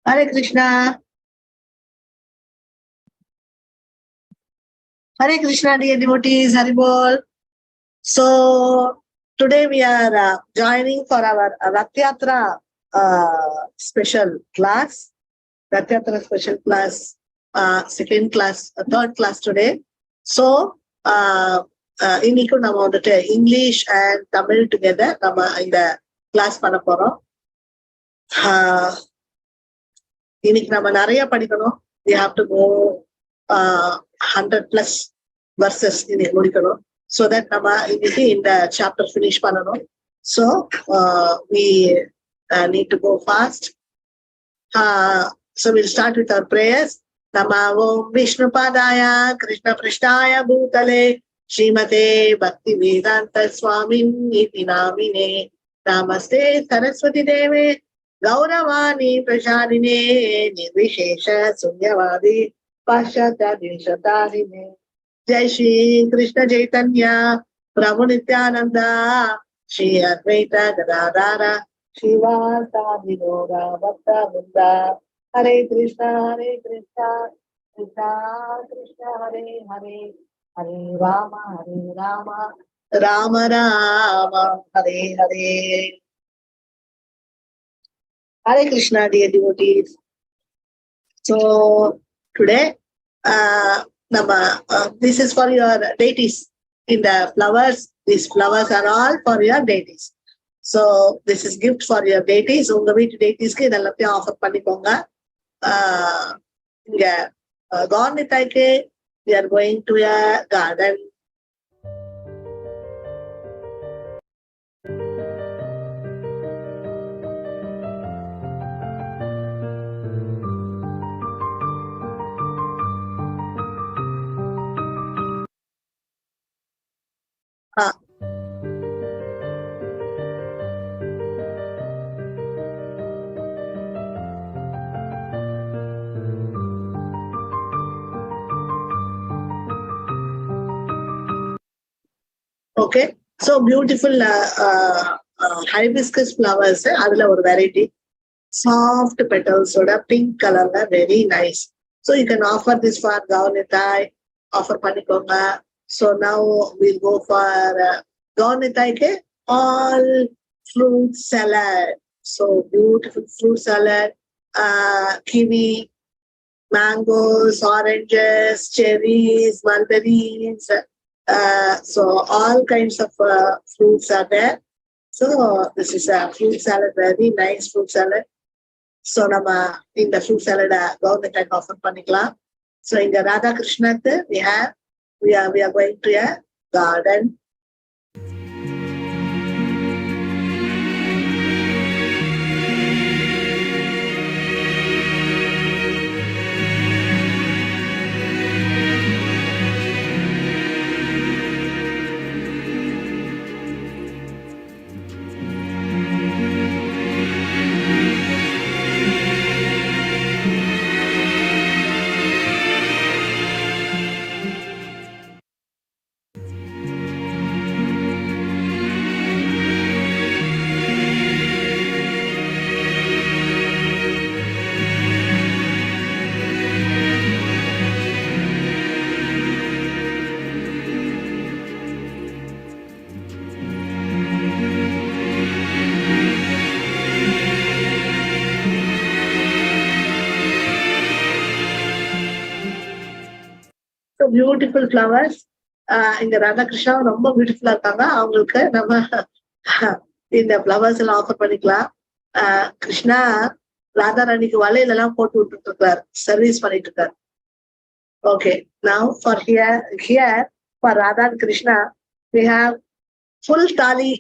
Hare Krishna. Hare Krishna, dear devotees, Hari Bol. So, today we are joining for our Ratha Yatra special class. Ratha Yatra special class, second class, third class today. So, இன்னைக்கும் நம்ம வந்துட்டு English and Tamil together நம்ம இந்த class பண்ண போறோம். இன்னைக்கு நம்ம நிறைய படிக்கணும். We have to go 100+ verses இன்னைக்கு முடிக்கணும். So that நம்ம இன்னைக்கு இந்த chapter finish பண்ணணும். So we need to go fast. So we'll start with our prayers. Nama Om Vishnu Padaya Krishna Prishtaya Bhutale Srimate Bhakti Vedanta Swamin Iti Namine Namaste Saraswati Deve Gauravani Prashadine Nirvishesha Sunyavadi Pashyata Dishatarine Jai Shri Krishna Chaitanya Prabhu Nityananda Shri Advaita Gadadara Shivasa Vinora Bhakta Vrinda Hare Krishna Krishna Krishna Hare Hare Hare Rama Rama Rama Hare Hare. Hare Krishna, dear devotees. So today, this is for your deities. In the flowers, these flowers are all for your deities. So this is gift for your deities. உங்க வீட்டு டேட்டிஸ்க்கு இதெல்லாத்தையும் offer பண்ணிக்கோங்க. இங்க கவர்னித்தாய்க்கு we are going to a garden. Okay, so beautiful hibiscus flowers. Adula or variety, soft petals, pink color, very nice. So you can offer this for Gaunitai, offer Panikonga. So now we'll go for Gaunitai ke all fruit salad. So beautiful fruit salad, kiwi, mangoes, oranges, cherries, mulberries. So all kinds of fruits are there. So this is a fruit salad, very nice fruit salad. So nama in the fruit salad government offer panikalam. So in the Radha Krishna we are going to a garden. So beautiful flowers. இந்த ராதா கிருஷ்ணா ரொம்ப பியூட்டிஃபுல்லா இருக்காங்க. அவங்களுக்கு நம்ம இந்த flowers எல்லாம் offer பண்ணிக்கலாம். கிருஷ்ணா ராதா ராணிக்கு வலையில எல்லாம் போட்டு விட்டுட்டு இருக்காரு, சர்வீஸ் பண்ணிட்டு இருக்காரு. Okay, now for here for Radha and Krishna we have full thali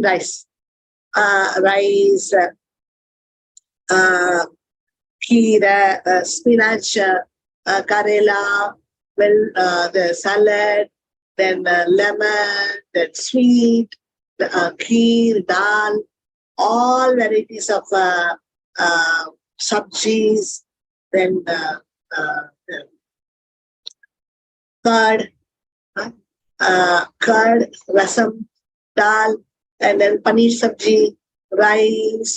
rice, kheera, spinach, karela, the salad, then lemon, then sweet, kheer, dal, all varieties of sabjis, then curd, rasam, dal, and then paneer sabji, rice,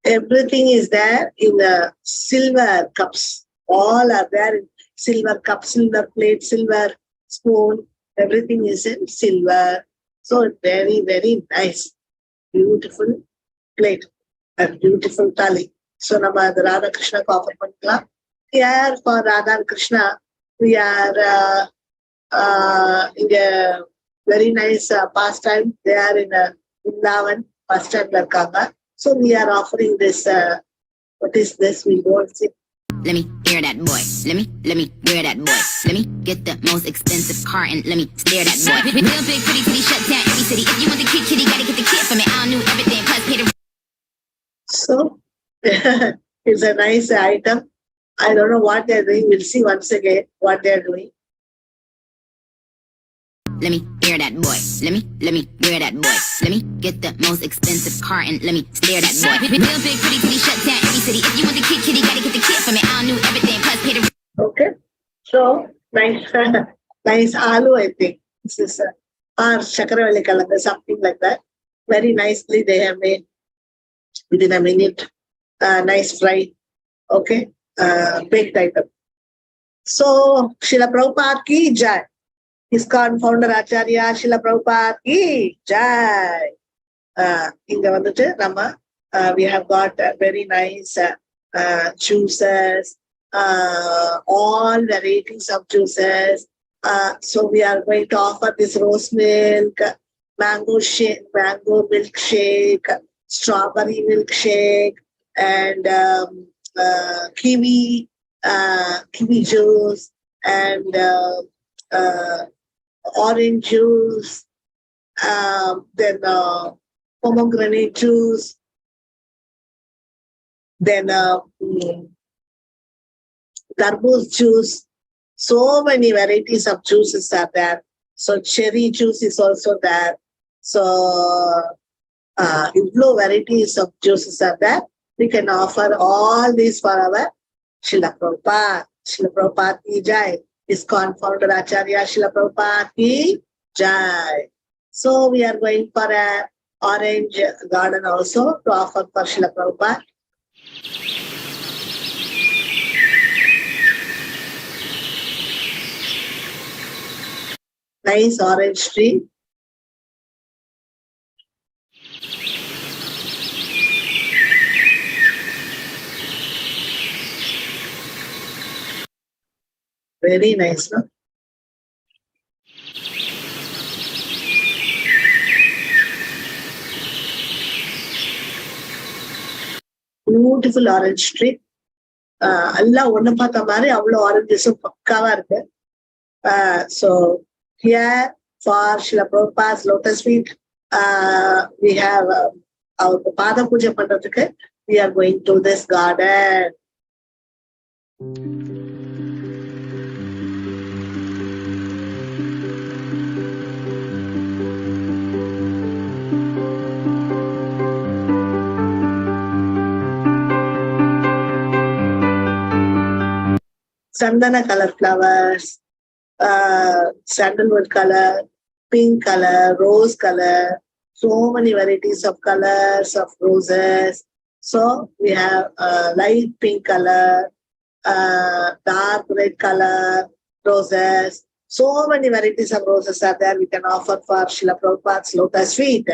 Everything is there in silver cups. All are there in silver cup, silver plate, silver spoon. Everything is in silver. So very, very nice. Beautiful plate and beautiful thali. So nama Radha Krishna offer panikalam. Here for Radha and Krishna, we are in a very nice pastime. They are in a Vrindavan pastime irukanga. So we are offering this. What is this? We won't see. Let me hear that boy. Let me wear that boy. Let me get the most expensive car and let me stare that boy. Real big pretty titty shut down every city. If you want the kid, kitty, gotta get the kid from it. I don't know everything plus pay the. So it's a nice item. I don't know what they're doing. We'll see once again what they're doing. Let me hear that boy. Let me wear that boy. Let me get the most expensive car and let me stare that boy. Real big pretty titty shut down every city. If you want the kid, kitty, gotta get the kid from it. I don't know everything plus pay the. Okay. So nice, nice aloo, I think. This is or shakaravalli kalanga, something like that. Very nicely they have made within a minute. Nice fry. Okay. Baked item. So Srila Prabhupada ki jai. ISKCON founder Acharya Srila Prabhupada ki jai. Inga vandutu nama we have got very nice juices, all varieties of juices. So we are going to offer this rose milk, mango milkshake, strawberry milkshake, and kiwi juice, and orange juice, then pomegranate juice, then tarboos juice. So many varieties of juices are there. So cherry juice is also there. So varieties of juices are there. We can offer all these for our Srila Prabhupada. Srila Prabhupada ki jai. ISKCON founder Acharya Srila Prabhupada ki jai. So we are going for a orange garden also to offer for Srila Prabhupada. Nice orange tree. Very nice, no? Beautiful orange tree. Allah ஒண்ணு பார்த்த மாதிரி அவ்வளவு ஆரஞ்சஸும் பக்காவா இருக்கு. So here for Srila Prabhupada's lotus feet, we have our Pada Puja பண்றதுக்கு we are going to this garden. Sandana color flowers, sandalwood color, pink color, rose color, so many varieties of colors of roses. So we have light pink color, dark red color roses. So many varieties of roses are there we can offer for Srila Prabhupada's lotus feet.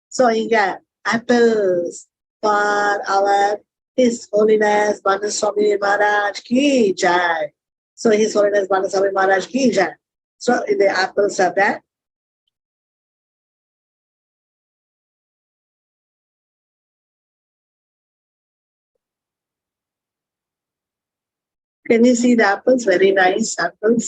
So here, apples for our His Holiness Banaswami Maharaj ki jai. So His Holiness Banaswami Maharaj ki jai. So the apples are there. Can you see the apples? Very nice apples.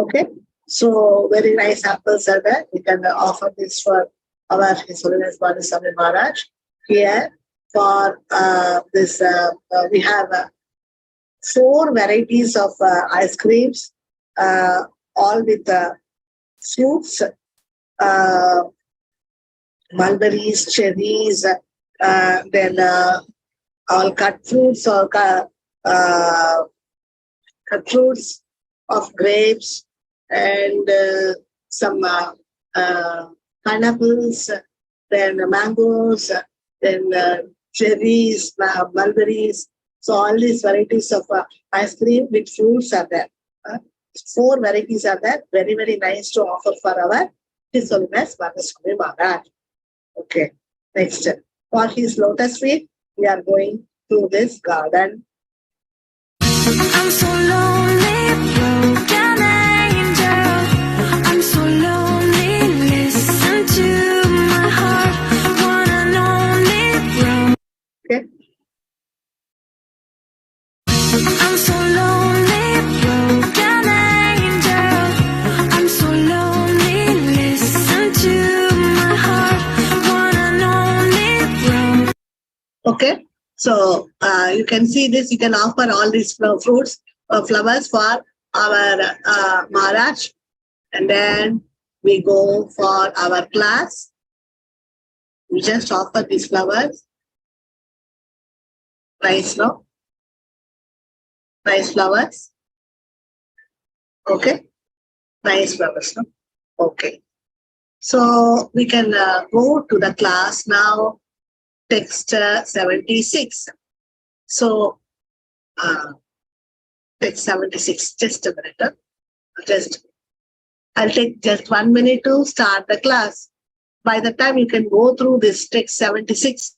Okay, so very nice apples are there. We can offer this for our His Holiness Banaswami Maharaj. Here for this, we have 4 varieties of ice creams, all with fruits, mulberries, cherries, then all cut fruits or cut fruits of grapes and some pineapples, then mangoes, then cherries, mulberries. So all these varieties of ice cream with fruits are there. Uh, 4 varieties are there. Very, very nice to offer for our His Holiness Madhuswami Maharaj. Okay. Next. For his lotus feet, we are going to this garden. I'm so lonely, broken angel. I'm so lonely, listen to my heart. One and only, Okay. I'm so lonely, broken angel. I'm so lonely, listen to my heart. One and only, Okay. So you can see this. You can offer all these fruits, flowers for our Maharaj, and then we go for our class. We just offer these flowers. Nice, no? Nice flowers. Okay. Nice flowers, no? Okay. So we can go to the class now. Text 76. So text 76. Just a minute. Just I'll take just 1 minute to start the class. By the time you can go through this text 76,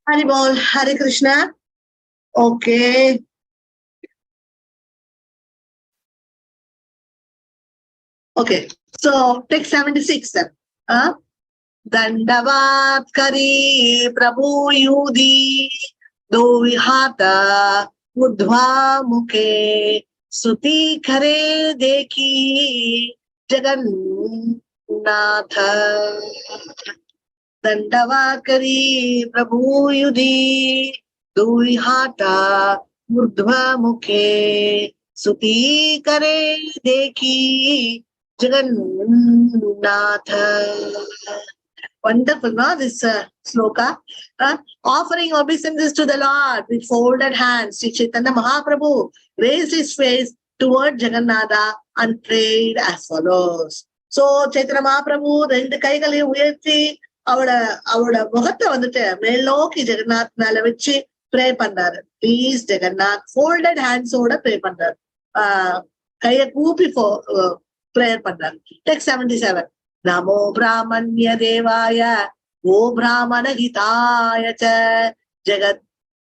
Haribol, Hare Krishna. Okay. Okay, so take 76 then. Dandavat kari prabhu yudi do vihata udhva mukhe suti khare dekhi jagannatha. Dandavat kari prabhu yudi do vihata udhva mukhe suti khare dekhi jagannatha. Wonderful, no? This sloka. Offering obeisances to the Lord with folded hands. Sri Chaitanya Mahaprabhu raised his face toward Jagannatha and prayed as follows. So, Chaitanya Mahaprabhu ரெண்டு கைகளையும் உயர்த்தி அவட முகத்தை வந்துட்டு மேலோக்கி ஜெகநாத் மேல வச்சு pray பண்ணாரு. Please Jagannath folded ஹேண்ட்ஸோட pray பண்ணாரு. கையை கூப்பி ப்ரேயர் பண்ணாரு. டெக்ஸ்ட் 77. नमो ब्राह्मण्य देवाय गो ब्राह्मण हिताय च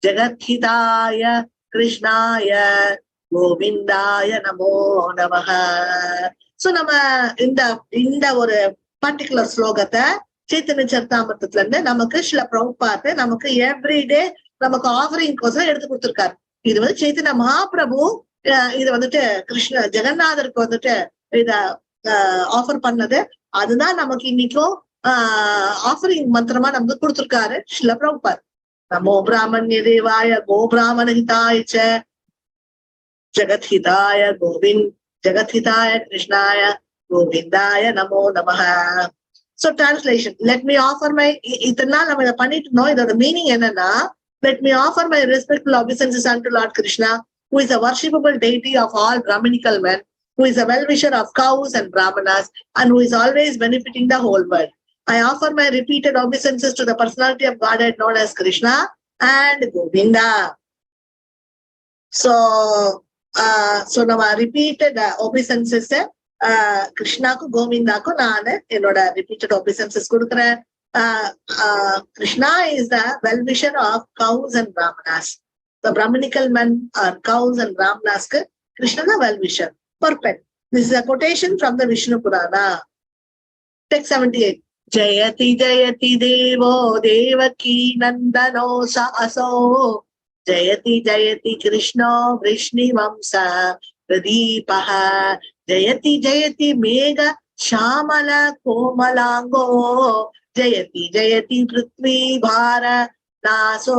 जगद्हिताय कृष्णाय गोविंदाय नमो नमः. So நம்ம இந்த ஒரு பர்டிகுலர் ஸ்லோகத்தை சைத்தன்ய சரிதாமிர்தத்துல இருந்து நமக்கு சில பிரபுபாத் நமக்கு எவ்ரிடே நமக்கு ஆஃபரிங் கோசம் எடுத்து கொடுத்திருக்காரு. இது வந்து சைத்தன்ய மகாபிரபு இது வந்துட்டு ஜெகநாதருக்கு வந்துட்டு இத ஆஃபர் பண்ணது. அதுதான் நமக்கு இன்னைக்கும் ஆஃபரிங் மந்திரமா நமக்கு கொடுத்திருக்காரு ஸ்ரீல பிரபுபாத். நமோ பிராமணிய தேவாய கோ பிராமண ஹிதாய ச ஜகத்ஹிதாய ஜகத்ஹிதாய கிருஷ்ணாய கோவிந்தாய நமோ நமஹ. So translation, let me offer my, இதெல்லாம் நம்ம இதை பண்ணிட்டு இருந்தோம். இதோட மீனிங் என்னன்னா, let me offer my respectful obeisances unto Lord Krishna, who is a worshipable deity of all Brahminical men, who is a well-wisher of cows and brahmanas, and who is always benefiting the whole world. I offer my repeated obeisances to the personality of Godhead known as Krishna and Govinda. So நம்ம repeated obeisances கிருஷ்ணாக்கும் கோவிந்தாக்கும் நான் என்னோட repeated obeisances கொடுக்குறேன். Krishna is the well-wisher of cows and brahmanas. The Brahminical men are cows and brahmanas. Krishna is the well-wisher. Perfect. This is a quotation from the Vishnu Purana. Text 78. Jayati Jayati Devo Devaki Nandano Sa Aso Jayati Jayati Krishna Vrishni Vamsa Pradeepaha Jayati Jayati Mega Shamala Komalango Jayati Jayati Prithvi Bhara Naso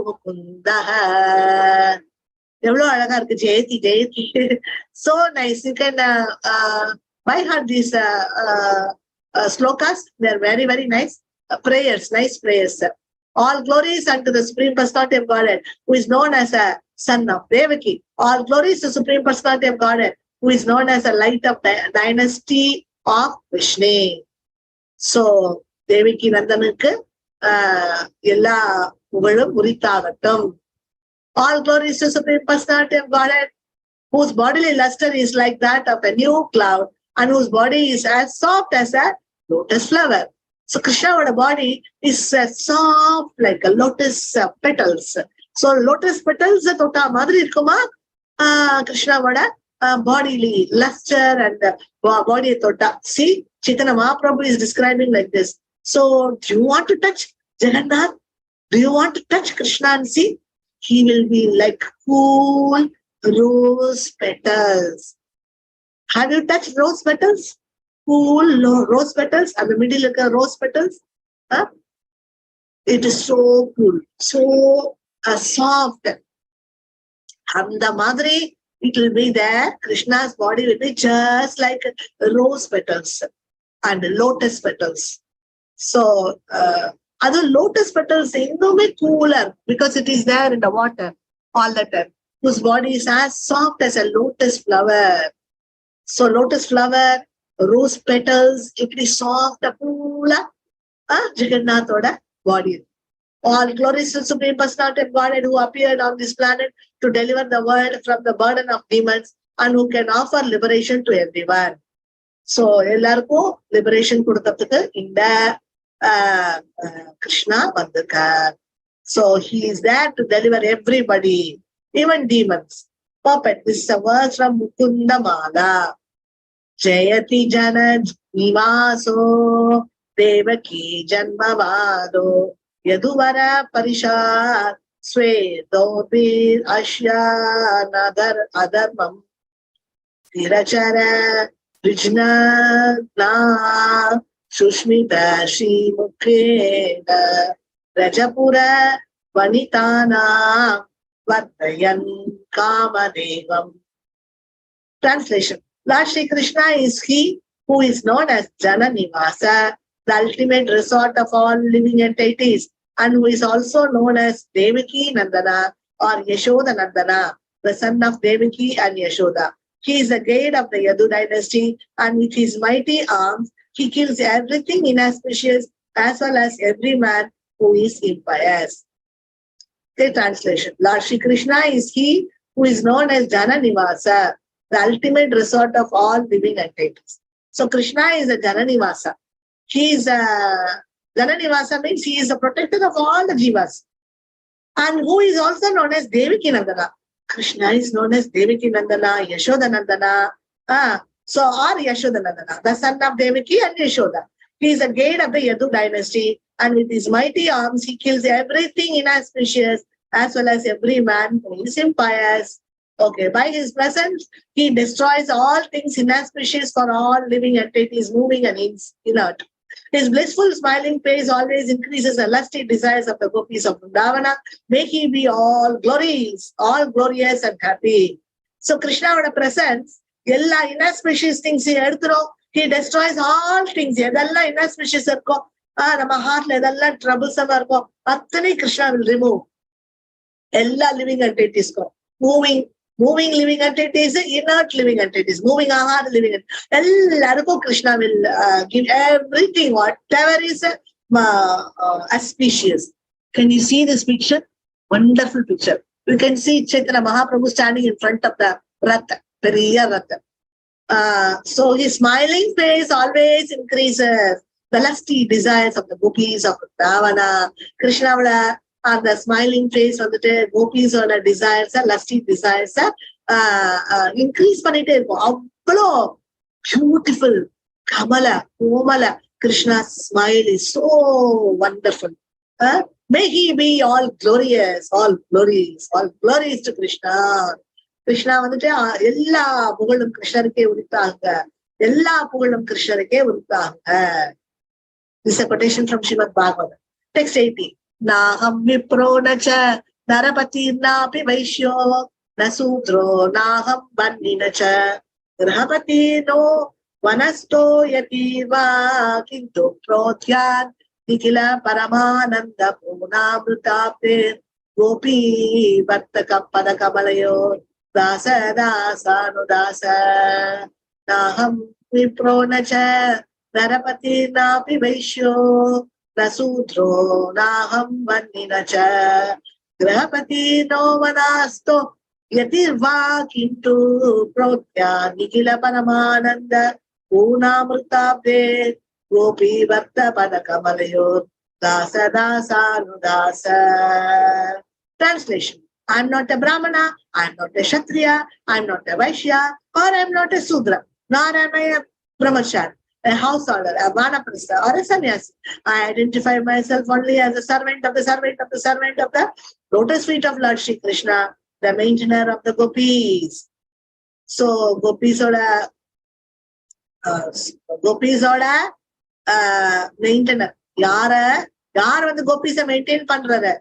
Mukundaha. எவ்வளவு அழகா இருக்கு Jayati Jayati. So nice. You can by heart these slokas. They are very very nice prayers. Nice prayers. All glories unto the Supreme Personality of Godhead, who is known as a son of Devaki. All glories to the Supreme Personality of Godhead, who is known as a light of the dynasty of Vishnu. So Devaki Nandanuக்கு எல்லா புகழும் உரித்தாகட்டும். All glories to Supreme Personality of Godhead, whose bodily luster is like that of a new cloud, and whose body is as soft as a lotus flower. So Krishna's body is soft like a lotus petals. So lotus petals tota madri irukuma Krishna's bodily luster and body tota. See, Chaitanya Mahaprabhu is describing like this. So do you want to touch Jagannath? Do you want to touch Krishna and see? He will be like cool rose petals. Have you touched rose petals? Cool rose petals and the middle like rose petals. It is so cool, so soft. And the madri, it will be there. Krishna's body will be just like rose petals and lotus petals. So other lotus petals இன்னுமே cooler because it is there in the water all the time. Whose body is as soft as a lotus flower. So lotus flower, rose petals, it is soft, cooler. Jagannathoda body. All glories to Supreme Personality of Godhead, who appeared on this planet to deliver the world from the burden of demons and who can offer liberation to everyone. So எல்லாருக்கும் liberation கொடுக்கிறதுக்கு இந்த Krishna Vandakar. So he is there to deliver everybody, even demons. Perfect. This is a verse from Mukunda Mala. Jayati Jana Nivaso Devaki Janmavado Yaduvara Parishad Swe Dopi Ashya Nadar Adharmam Tirachara Vijnana Shushmita Shri Mukhena Rajapura Vanitana Vardayan Kamadevam. Translation. Lord Shri Krishna is he who is known as Jana Nivasa, the ultimate resort of all living entities, and who is also known as Devaki Nandana or Yashoda Nandana, the son of Devaki and Yashoda. He is the guide of the Yadu dynasty, and with his mighty arms, he kills everything inauspicious as well as every man who is impious. The translation. Lord Shri Krishna is he who is known as Jana Nivasa, the ultimate resort of all living entities. So Krishna is a Jana Nivasa. He is a Jana Nivasa means he is the protector of all the jivas. And who is also known as Devaki Nandana. Krishna is known as Devaki Nandana, Yashoda Nandana. Or Yashoda Nandana, the son of Devaki and Yashoda. He is a guide of the Yadu dynasty, and with his mighty arms, he kills everything inauspicious as well as every man who is impious. Okay, by his presence, he destroys all things inauspicious for all living entities, moving and inert. His blissful smiling face always increases the lusty desires of the gopis of Vrindavana. May he be all glorious and happy. So Krishna's presence, ella inauspicious things he destroys all things. Edella inauspicious irko, nama heart la edella troublesome irko, athane Krishna will remove. Ella living entities ko. Moving living entities, inert living entities, moving ahar living entities. Ellarko Krishna will give everything, whatever is auspicious. Can you see this picture? Wonderful picture. You can see Chaitanya Mahaprabhu standing in front of the Ratha, Periya Ratha. So his smiling face always increases the lusty desires of the gopis of Vrindavana. Krishna and the smiling face of the gopis or the desires, lusty desires, increase பண்ணிட்டே இருக்கும். அவ்வளோ beautiful, Kamala, Komala. Krishna's smile is so wonderful. May he be all glories to Krishna. Krishna வந்துட்டு எல்லா புகழும் கிருஷ்ணருக்கே உரித்தாங்க. எல்லா புகழும் கிருஷ்ணருக்கே உரித்தாங்க. This is a quotation from Srimad Bhagavatam. Text 80. Naham vipro nacha narapati napi vaishyo nasudro naham banni nacha grahapati no vanasto yati va kintu prothyan nikila paramananda punamrutapte gopi vartaka padakabalayo dasa dasa nudasa naham vipro nacha narapati napi vaishyo Nasudro naham vanina cha grahapati no vanasto yatirva kintu protya nikila paramananda punamrutapte gopi varta padakabalayo dasa dasa nudasa. Translation. I am not a Brahmana, I am not a Kshatriya, I am not a Vaishya, or I am not a Sudra, nor am I a Brahmachari, a householder, a vanaprastha, or a sannyasi. I identify myself only as a servant of the servant of the servant of the lotus feet of Lord Shri Krishna, the maintainer of the gopis. So gopisoda maintainer. யார் வந்து கோபிஸ maintain பண்றாரு?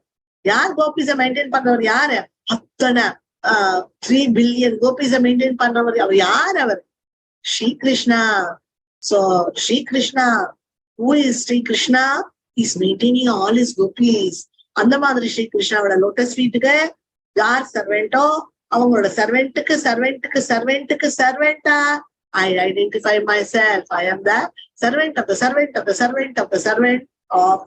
யார் கோபிஸ maintain பண்றவர்? யாரு? அத்தனை 3 billion கோபிஸ maintain பண்றவர் அவர் யார்? அவர் Sri Krishna. So Shri Krishna, who is Shri Krishna, is maintaining all his gopis. அந்த மாதிரி ஸ்ரீ கிருஷ்ணாவோட லோட்டஸ் ஃபீட்டுக்கு யார் சர்வெண்டோ அவங்களோட சர்வெண்டா I identify myself. I am the servant of the servant of the servant of the servant of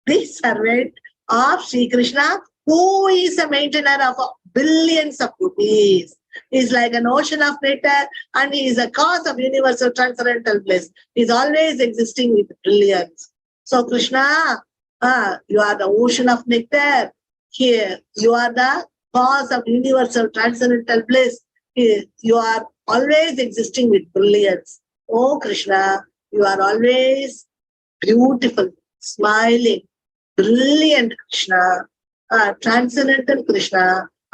the servant of Shri Krishna, who is a maintainer of billions of gopis. He is like an ocean of nectar, and he is a cause of universal transcendental bliss. He is always existing with brilliance. So Krishna, you are the ocean of nectar. Here, you are the cause of universal transcendental bliss. You are always existing with brilliance. Oh Krishna, you are always beautiful, smiling, brilliant Krishna, transcendental Krishna.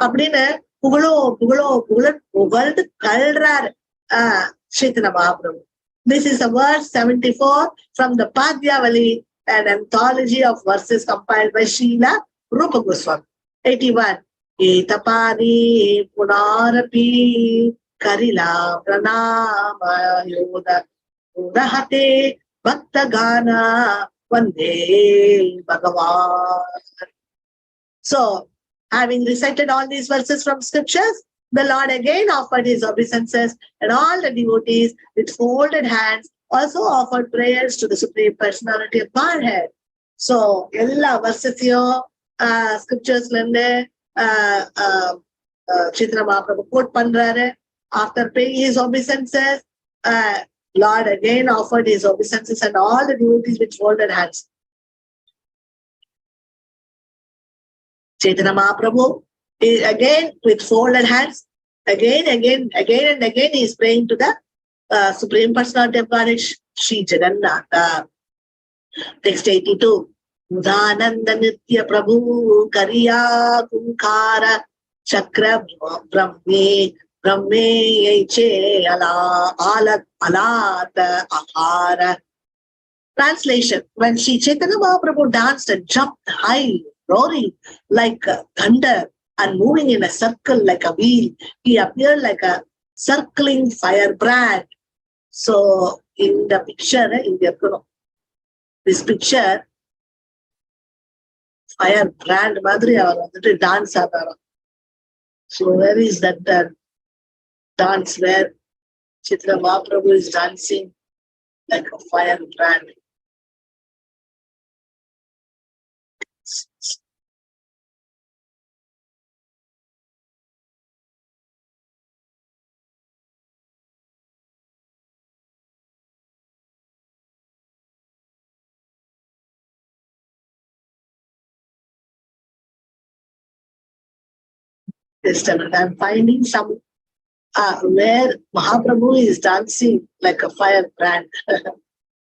அப்படின்னு புகழோ புகழோ புகழ்ந்து கல்றாரு Chaitanya Mahaprabhu. This is a verse 74 from the Padyavali, an anthology of verses compiled by Srila Rupa Goswami. 81. Etapani punarapi karila pranama yoda udahate bhaktagana vande bhagavan. So, having recited all these verses from scriptures, the Lord again offered his obeisances, and all the devotees with folded hands also offered prayers to the Supreme Personality of Godhead. So, ella verses scriptures Chaitanya Mahaprabhu quote பண்றாரு. After paying his obeisances, Lord again offered his obeisances and all the devotees with folded hands. Chaitanya Mahaprabhu is again with folded hands, again and again he is praying to the Supreme Personality of Godhead, Sri Jagannatha. Text 82. Udhananda Nitya Prabhu Kariya Kunkara Chakra Brahme Che Alata Ahara. Translation. When Sri Chaitanya Mahaprabhu danced and jumped high, roaring like thunder and moving in a circle like a wheel, he appeared like a circling firebrand. So in the picture, this picture, firebrand madri avar vandu dance aadaram. So where is that dance where Chaitanya Mahaprabhu is dancing like a firebrand? I'm finding some where Mahaprabhu is dancing like a firebrand.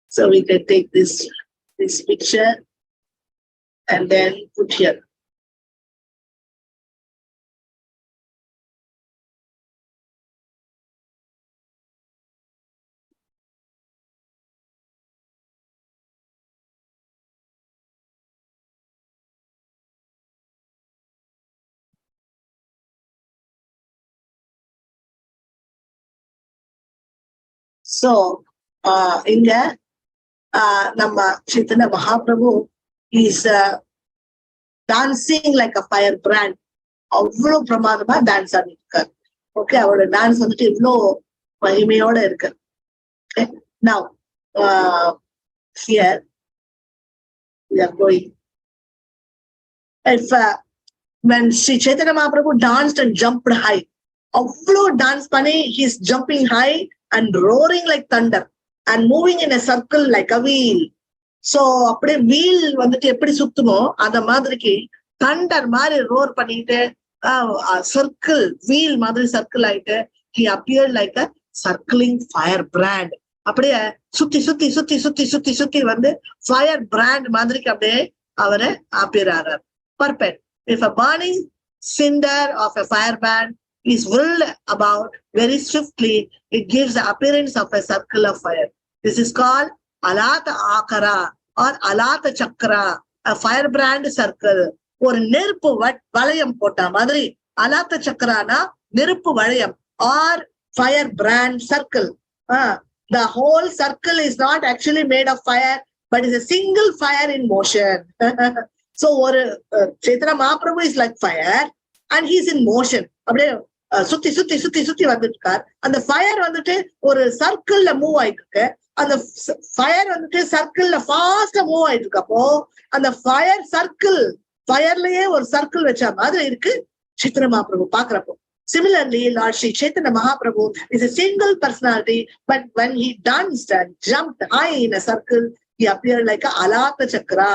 So we can take this picture and then put here. So, inga nama Chaitanya Mahaprabhu is dancing like a firebrand. அவ்வளோ பிரமாதமா dance ஆடிருக்காரு. Okay, அவரோட dance வந்துட்டு இவ்வளோ மகிமையோட இருக்கு. Okay, now here we are going. If when Sri Chaitanya Mahaprabhu danced and jumped high, அவ்வளோ dance பண்ணி he's jumping high and roaring like thunder and moving in a circle like a wheel. So அப்படியே wheel வந்துட்டு எப்படி சுத்துமோ அந்த மாதிரிக்கு Thunder மாதிரி roar பண்ணிட்டு circle wheel மாதிரி சர்க்கிள் ஆயிட்டு he appeared like a circling firebrand. அப்படியே சுத்தி சுத்தி சுத்தி சுத்தி சுத்தி சுத்தி வந்து ஃபயர் பிராண்ட் மாதிரிக்கு அப்படியே அவரை appear ஆறார். Perfect. If a burning cinder of a firebrand is whirled about very swiftly, it gives the appearance of a circle of fire. This is called Alata Akara or Alata Chakra, a firebrand circle. ஒரு நெருப்பு வளையம் போட்ட மாதிரி அலாத்த சக்கரானா நெருப்பு வளையம் or firebrand circle. The whole circle is not actually made of fire, but is a single fire in motion. So ஒரு Chaitanya Mahaprabhu is like fire and he is in motion. அப்படியே சுத்தி சுத்தி சுத்தி சுத்தி வந்துட்டு இருக்கார். அந்த ஃபயர் வந்துட்டு ஒரு சர்க்கிள்ல மூவ் ஆயிட்டு இருக்கு. அந்த ஃபயர் வந்துட்டு சர்க்கிள்ல ஃபாஸ்டா மூவ் ஆயிட்டு இருக்கப்போ அந்த ஃபயர் சர்க்கிள் ஃபயர்லயே ஒரு சர்க்கிள் வச்ச மாதிரி இருக்கு Chaitanya Mahaprabhu பாக்குறப்போ. Similarly, Lord Sri Chaitanya Mahaprabhu is a single personality, but when he danced and jumped high in a circle, he appeared like a Alata Chakra.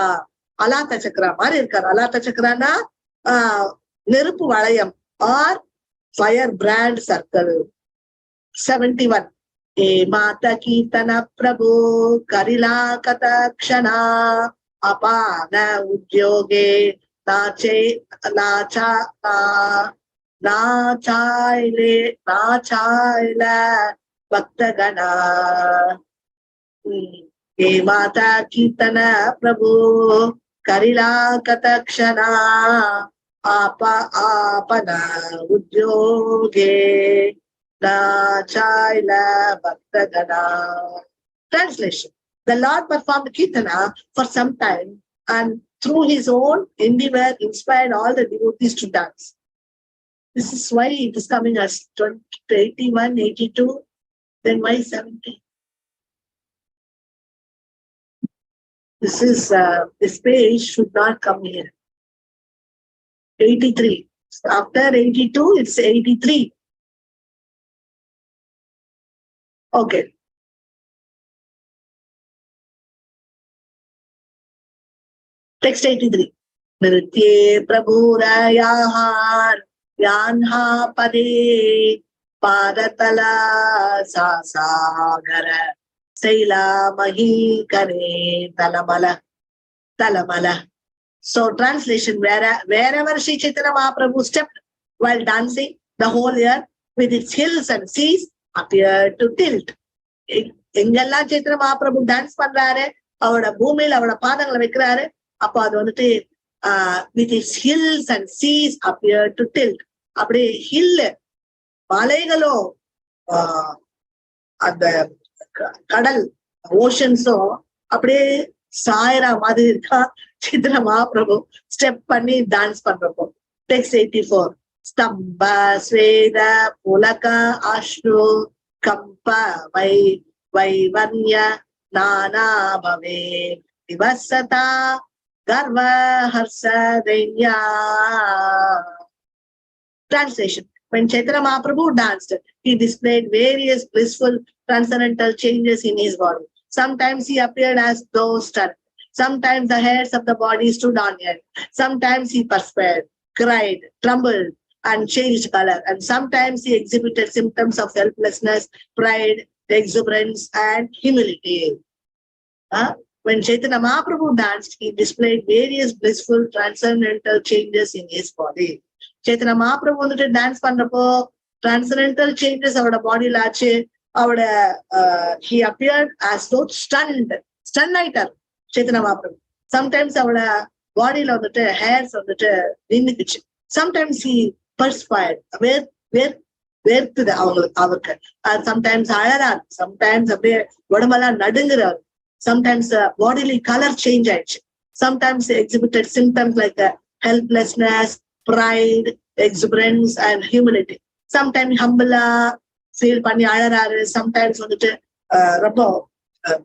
Alata Chakra மாதிரி இருக்கார். Alata Chakrana நெருப்பு வளையம் or firebrand circle. 71. E Mata Kirtana Prabhu Karila Katakshana Apana Udyoge Nache Nacha Nachaile Bhaktagana. E Mata Kirtana Prabhu Karila Katakshana Apana Udyoge Chaila Bhaktagana. Translation. The Lord performed Kirtana for some time and through his own endeavor inspired all the devotees to dance. This is why it is coming as 20, 81, 82, then why 70? This page should not come here. 83. After 82, it's 83. Okay. Text 83. Nritye prabhurayahar yanha pade padatala sasagara saila mahi kare talamala. So translation, wherever Sri Chaitanya Mahaprabhu stepped while dancing, the whole earth with its hills and seas appeared to tilt. எங்கெல்லாம் Chaitanya Mahaprabhu dance பண்றாரு, அவரோட பூமியில அவரோட பாதங்களை வைக்கிறாரு, அப்போ அது வந்துட்டு with its hills and seas appeared to tilt. அப்படியே ஹில் மலைகளும் அந்த கடல் ஓஷன்ஸும் அப்படியே சாயரா மாதிரி இருக்கா Chaitanya Mahaprabhu ஸ்டெப் பண்ணி டான்ஸ் பண்றப்போ. Text 84. ஸ்தம்ப ஸ்வேத புலக அஷ்ரு கம்ப வைவன்ய நானா பவே விவசதா garva harsadenya. Translation. When Chaitanya Mahaprabhu danced, he displayed various blissful transcendental changes in his body. Sometimes he appeared as though stunned. Sometimes the hairs of the body stood on end. Sometimes he perspired, cried, trembled, and changed color. And sometimes he exhibited symptoms of helplessness, pride, exuberance, and humility. When Chaitanya Mahaprabhu danced, he displayed various blissful transcendental changes in his body. Chaitanya Mahaprabhu வந்துட்டு dance பண்றப்போ transcendental changes அவரோட பாடியில ஆச்சு. அவரோட he appeared as though stunned ஆயிட்டார் Chaitanya Mahaprabhu. Sometimes அவரோட பாடியில வந்துட்டு ஹேர்ஸ் வந்துட்டு நின்னுக்குச்சு. Sometimes he perspired, வேர்த்துது அவருக்கு. Sometimes அழறாரு, sometimes அப்படியே உடம்பெல்லாம் நடுங்குறாரு. Sometimes bodily color change ஆயிடுச்சு. Sometimes they exhibited symptoms like helplessness, pride, exuberance, and humility. Sometimes humble feel பண்ணி அழறாரு. Sometimes வந்துட்டு ரொம்ப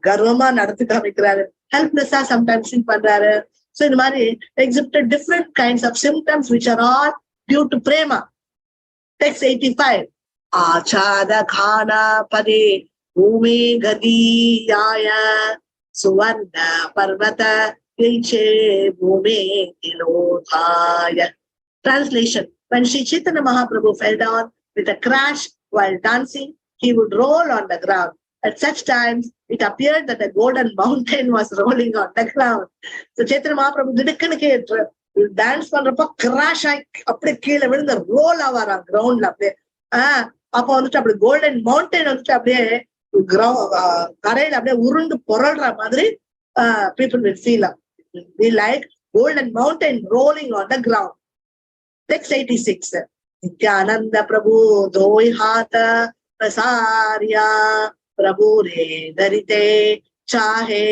கர்வமா நடத்தி காமிக்கிறாரு. Helpless sometimes feel பண்றாரு. So இந்த மாதிரி exhibited different kinds of symptoms which are all due to prema. Text 85. Achada khana pade Bhumi gadiyaya suvarna parvata iche bhumi ilodhaya. Translation. When Sri Chaitanya Mahaprabhu fell down with a crash while dancing, he would roll on the ground. At such times, it appeared that a golden mountain was rolling on the ground. So Chaitanya Mahaprabhu திடுக்குன்னு dance பண்றப்போ crash ஆகி அப்படியே கீழே விழுந்து role ஆவாராம் கிரவுண்ட்ல. அப்படியே அப்ப வந்துட்டு அப்படி கோல்டன் மவுண்டைன் வந்துட்டு அப்படியே கரையில அப்படியே உருண்டு பொருள்ற மாதிரி people will feel be like golden mountain rolling on the ground. Text 86. Nityananda Prabhu doi hata prasarya Prabhu re darite chahe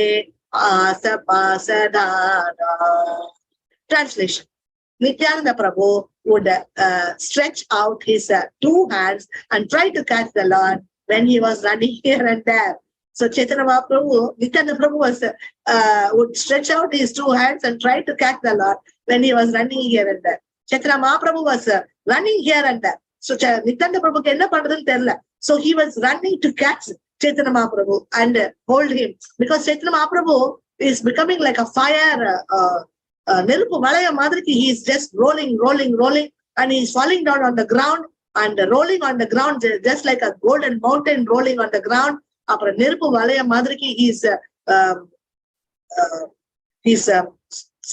asa pasadana. Translation. Nityananda Prabhu would stretch out his two hands and try to catch the Lord when he was running here and there. So Chaitanya Mahaprabhu, Nityananda Prabhu would stretch out his two hands and try to catch the Lord when he was running here and there. Chaitanya Mahaprabhu was running here and there. So Nityananda Prabhu enna pandradhunu therilla. So he was running to catch Chaitanya Mahaprabhu and hold him, because Chaitanya Mahaprabhu is becoming like a fire நெருப்பு வளைய மாதிரி. He is just rolling and he is falling down on the ground and rolling on the ground, just like a golden mountain rolling on the ground. அப்புறம் நெருப்பு வளைய மாதிரிக்கு he's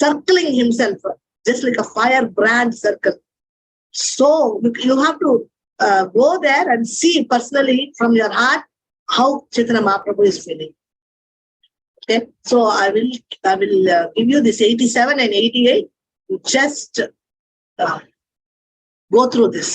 circling himself just like a firebrand circle. So you have to go there and see personally from your heart how Chaitanya Mahaprabhu is feeling. Okay, so I will give you this 87 and 88. Just go through this.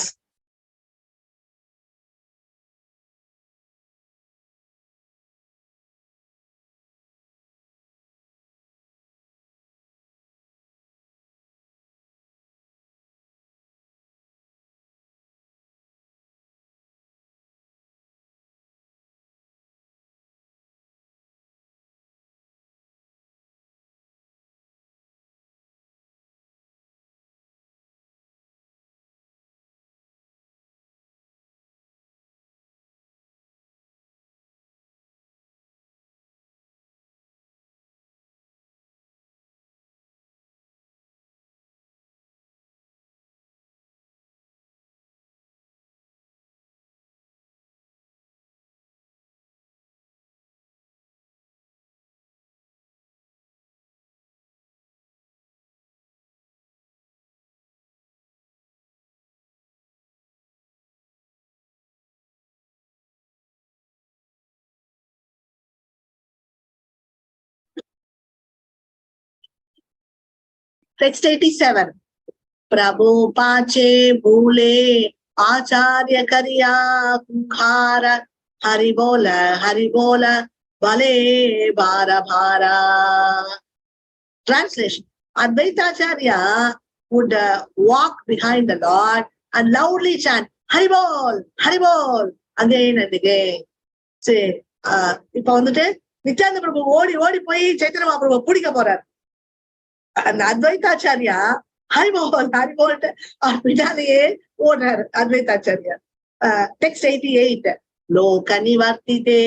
Text 87. Prabhu pache bhule acharya kariya kukhara hari bola bale bara bhara. Translation. Advaita Acharya would walk behind the Lord and loudly chant Hari bol again and again. Say, இப்ப வந்துட்டு நித்யானந்த பிரபு ஓடி ஓடி போய் சைத்தன்ய மகாபிரபு பிடிக்க போறார். அந்த அத்வைதாச்சாரியா ஹரிபோல் அவர் பின்னாலேயே ஓடுறாரு அத்வைதாச்சாரியா. டெக்ஸ்ட் 88. லோக நிவர்த்திதே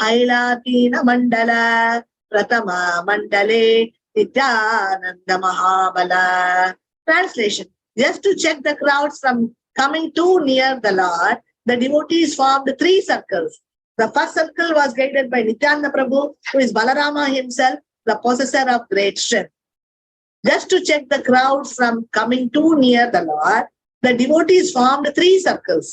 ஹைலாதீன மண்டல பிரதம மண்டலே Nityananda மகாபல. Translation. Just to check the crowds from coming too near the Lord, the devotees formed 3 circles. The first circle was guided by Nityananda Prabhu, who is Balarama himself, the possessor of great strength. Just to check the crowds from coming too near the Lord, the devotees formed 3 circles.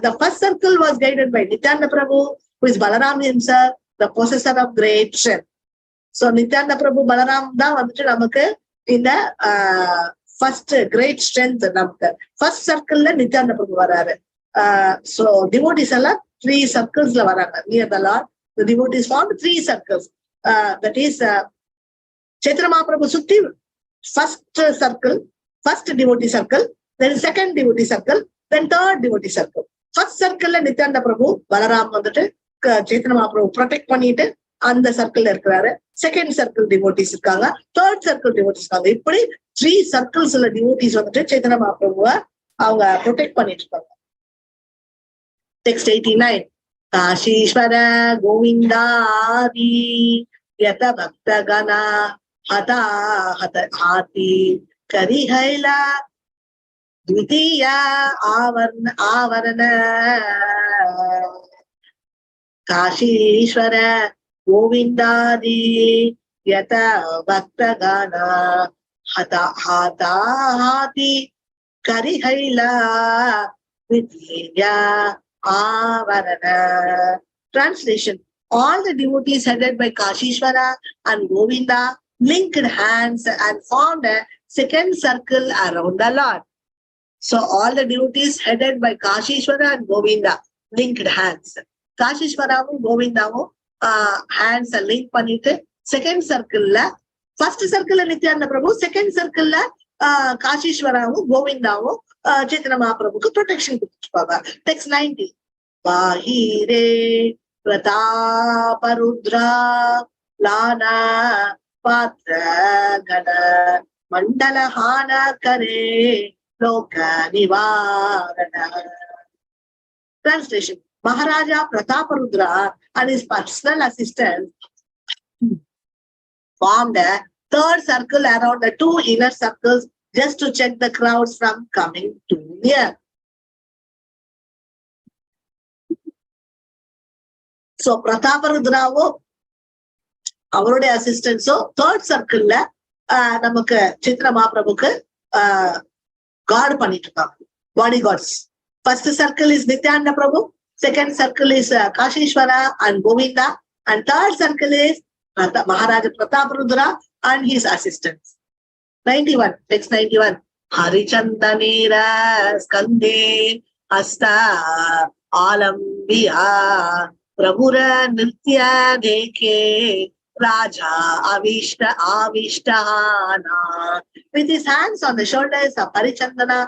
The first circle was guided by Nityananda Prabhu, who is Balaram himself, the possessor of great strength. So Nityananda Prabhu Balaram தான் வந்துட்டு நமக்கு இந்த first great strength நமக்கு. First circle ல Nityananda Prabhu வராரு. So devotees எல்லாம் 3 circles ல வராங்க near the Lord. The devotees formed 3 circles. That is Chaitanya Mahaprabhu சுத்தி first circle, first devotee circle, then second devotee circle, then third devotee circle. First circle ல நித்யானந்த பிரபு பலராம் வந்துட்டு Chaitanya Mahaprabhu protect பண்ணிட்டு அந்த circle இருக்கிறாரு. Second circle devotees இருக்காங்க, third circle devotees இருக்காங்க. இப்படி 3 சர்க்கிள்ஸ்ல devotees வந்துட்டு Chaitanya Mahaprabhuவை அவங்க ப்ரொடெக்ட் பண்ணிட்டு இருக்காங்க. Text 89. காஷீஸ்வர கோவிந்தாதி யத பக்த கணா ஹதா ஹாதி கரிஹைலா த்விதீய ஆவரண. காஷீஸ்வர கோவிந்தாதி யத பக்த கணா ஹதா ஹாதி கரிஹைலா த்விதீய ஆவரண. Translation. All the devotees headed by Kashishwara and Govinda linked hands and formed a second circle around the Lord. So all the devotees headed by Kashishwara and Govinda linked hands. Kashishwaraவும் கோவிந்தாவும் hands link பண்ணிட்டு second சர்க்கிள்ல, first சர்க்கிள்ல Nityananda Prabhu, second சர்க்கிள்ல காஷீஸ்வராவும் கோவிந்தாவும் Chaitanya Mahaprabhuக்கு protection கொடுத்துருப்பாங்க. Text 90. பாஹிரே Prataparudra Lana Bhadra கண மண்டலஹான கரே லோக நிவாரண. Translation. Maharaja Prataparudra and his personal assistant formed a third circle around the 2 inner circles just to check the crowds from coming too near. So Prataparudravo, அவருடைய அசிஸ்டன்ஸோ third சர்க்கிள்ல நமக்கு சித்ர மகாபிரபுக்கு guard பண்ணிட்டு இருக்காங்க, body guards. First circle is Nityananda Prabhu, second circle is Kashishvara and Govinda, and third circle is Maharaja Prataparudra and his assistants. 91, text 91. ஹரிச்சந்தனேர ஸ்கந்தே ஹஸ்தா ஆலம்பியா பிரபுர நித்ய தேகே Raja Avishtahana. With his hands on the shoulders of Harichandana,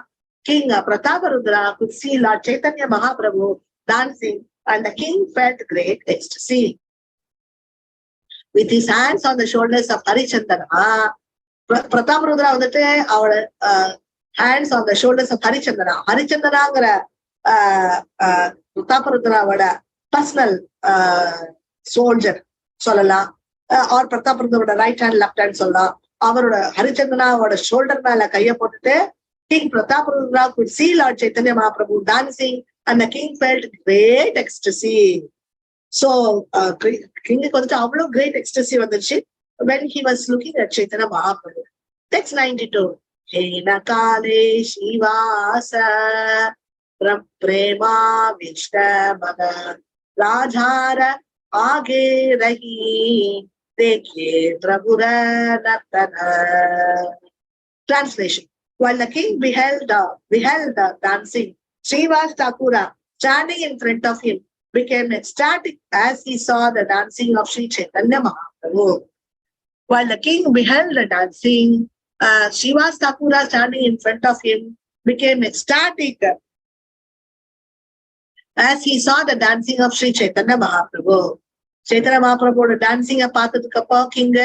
King Prataparudra could see Lord Chaitanya Mahaprabhu dancing, and the king felt great ecstasy. With his hands on the shoulders of Harichandana, Prataparudra வந்துட்டு our hands on the shoulders of Harichandana. Harichandanaங்கிற Prataparudra personal soldier சொல்லலாம், or பிரதாபருத்ரோட right hand left hand சொல்லலாம். அவரோட ஹரிச்சந்திரனாவோட shoulder மேல கைய போட்டுட்டு king Prataparudra could see Lord Chaitanya Mahaprabhu dancing, and the king felt great ecstasy. So கிங்குக்கு வந்துட்டு அவ்வளவு great ecstasy வந்துருச்சு when he was looking at Chaitanya Mahaprabhu. Text 92. Hena kale shivasa prema vishta mada rajhara आगे रही देखिए प्रभुरा नर्तना. Translation. While the king beheld the dancing, Srivas Thakura standing in front of him became ecstatic as he saw the dancing of Sri Chaitanya Mahaprabhu. While the king beheld the dancing, Srivas Thakura standing in front of him became ecstatic as he saw the dancing of Sri Chaitanya Mahaprabhu. Chaitanya Mahaprabhu dancing பார்த்ததுக்கு அப்புறம் கிங்க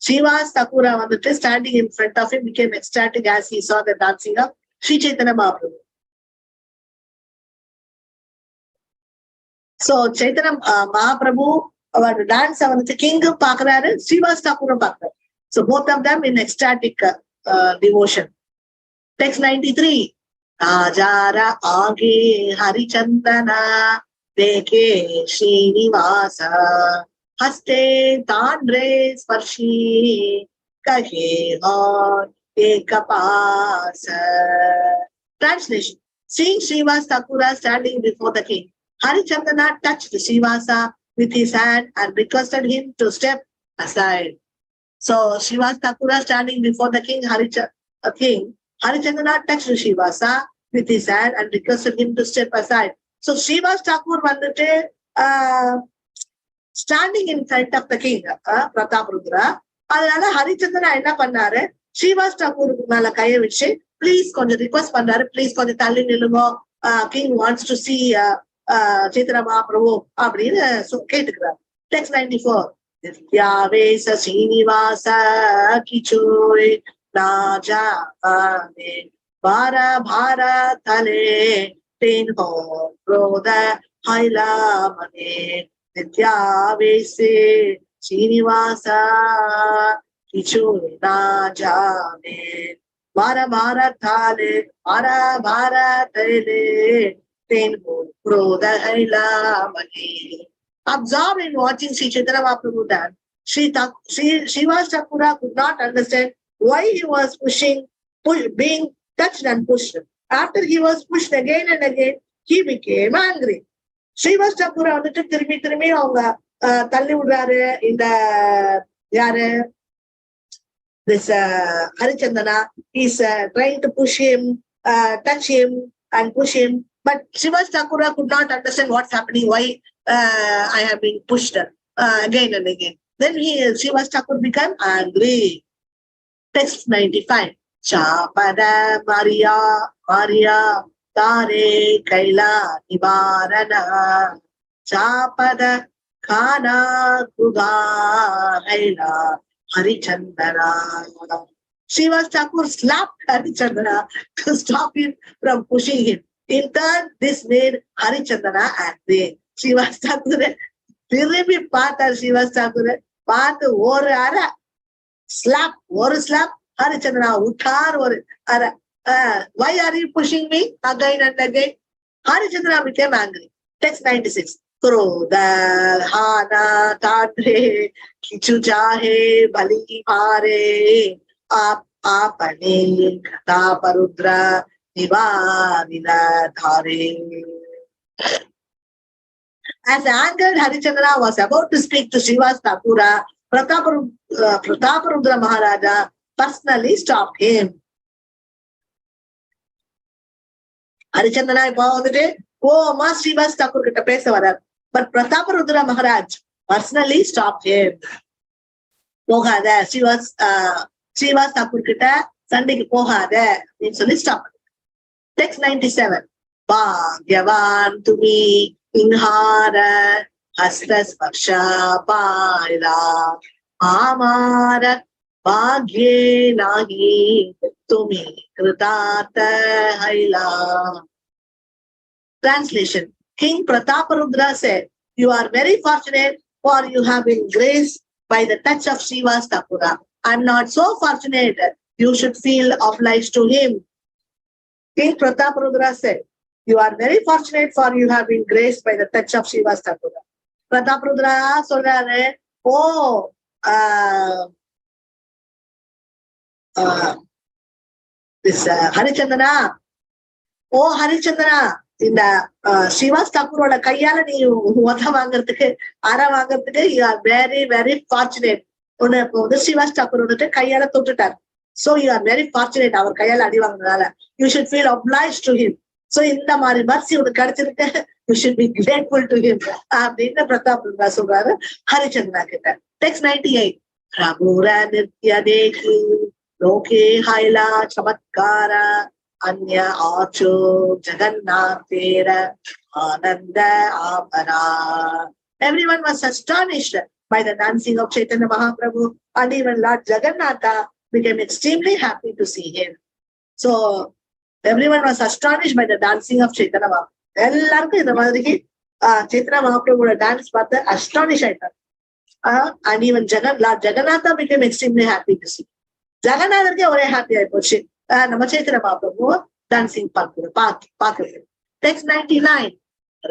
Srivas Thakura வந்துட்டு standing in front of him became ecstatic as he saw the dancing of Sri Chaitanya Mahaprabhu. So Chaitanya Mahaprabhu our dance வந்துட்டு கிங்கும் பாக்குறாரு, Srivas Thakurum பாக்குறாரு. So both of them in ecstatic devotion. Text 93. Ajara aage Harichandana देखे श्रीनिवास हस्ते तांड्रे स्पर्शी कहे और एक पास. Translation. Seeing Srivas Thakura standing before the king, Harichandana touched Srivasa with his hand and requested him to step aside. So Srivas Thakura standing before the king, Harichandana touched Srivasa with his hand and requested him to step aside. So Srivas Thakur வந்துட்டு standing in front of the king Prataparudra. அதனால ஹரிச்சந்திரனா என்ன பண்ணாரு, ஸ்ரீவாஸ் டாக்கூருக்கு மேல கைய வச்சு please கொஞ்சம் request பண்றாரு, பிளீஸ் கொஞ்சம் தள்ளி நில்லுங்க, king wants to C Chaitanya Mahaprabhu அப்படின்னு கேட்டுக்கிறார். டெக்ஸ்ட் 94. நித்யாவேச ஸ்ரீனிவாச கிச்சோய் ராஜா பார பார தலே तेन हो क्रोध हैला मने नित्यावेशे श्रीनिवासा किछु ना जाने बार बार थाले बार तैले तेन हो क्रोध हैला मने. Absorbed in watching Sri Chaitanya Mahaprabhu dance, Srivas Thakura could not understand why he was being touched and pushed. After he was pushed again and again, he became angry. Srivas Thakura வந்துட்டு திரும்பி அவங்க தள்ளி விடுறாரு. இந்த யாரு this Harichandana is trying to push him, touch him and push him, but Srivas Thakura could not understand what's happening, why I have been pushed again and again. Then Srivas Thakur became angry. Text 95. Chapada Maria Tare Kaila Nivarana Chapada Kana Kuga Haila Harichandana. Srivas Thakur slapped Harichandana to stop him from pushing him. In turn, this made Harichandana angry. Srivas Thakur திரும்பி பார்த்தார். Srivas Thakur பார்த்து ஒரு அரை slab, Harichandana uttar or why are you pushing me again and again? Harichandana became angry. Text 96. क्रोध हाना तांद्रे किचु चाहे बलि मारे आप आपने कथा परुद्र निवारिना धारे. As angered Harichandra was about to speak to Shiva's Thakura, Prataparudra Maharaja personally stopped him. Harichandra இப்போ வந்துட்டு கோவமா ஸ்ரீவாஸ் தாக்கூர் கிட்ட பேச வர்றார். But Prataparudra Maharaj personally stop him. போகாத ஸ்ரீவாஸ் தாக்கூர் கிட்ட சண்டைக்கு போகாத அப்படின்னு சொல்லி ஸ்டாப். டெக்ஸ்ட் 97. பாக்யவான் துமி இன்ஹார ஹஸ்தஸ்பர்ஷ பாயிலா ஆமார பாக்யே நாகி துமி கிருதார்த்த ஹைலா. Translation. King Prataparudra said, "You are very fortunate, for you have been graced by the touch of Shiva's Thakura. I'm not so fortunate. You should feel obliged to him." King Prataparudra said, "You are very fortunate, for you have been graced by the touch of Shiva's Thakura." Prataparudra சொல்றாரு, ஓ ஹரிச்சந்திரா, ஓ ஹரிச்சந்திரா, இந்த ஸ்ரீவாஸ் தாக்கூரோட கையால நீ உத வாங்குறதுக்கு அற வாங்குறதுக்கு you are very very fortunate. ஒண்ணு இப்போ வந்து ஸ்ரீவாஸ் தாக்கூர் வந்துட்டு கையால தொட்டுட்டார். So you are very fortunate அவர் கையால அடி வாங்குறதுனால. You should feel obliged to him. So இந்த மாதிரி மர்சி உனக்கு கிடைச்சிருக்கு, you should be grateful to him அப்படின்னு பிரதாப் சொல்றாரு ஹரிச்சந்திரா கிட்ட. டெக்ஸ்ட் 98. பிரபுர நித்ய தேகி லோகே ஹைலா சமத்கார अन्य आचो जगन्नाथेर आनंद आपरा. Everyone was astonished by the dancing of Chaitanya Mahaprabhu, and even Lord Jagannatha became extremely happy to see him. So everyone was astonished by the dancing of Chaitanya Mahaprabhu. எல்லாருக்கும் இந்த மாதிரி Chaitanya Mahaprabhu டான்ஸ் பார்த்து astonish ஆயிட்டார். And even Lord Jagannatha became extremely happy to see. ஜெகநாதருக்கே ஒரே happy ஆயி போச்சு நம்ம Chaitanya Mahaprabhu dancing பார்க்கிறது. டெக்ஸ்ட் 99.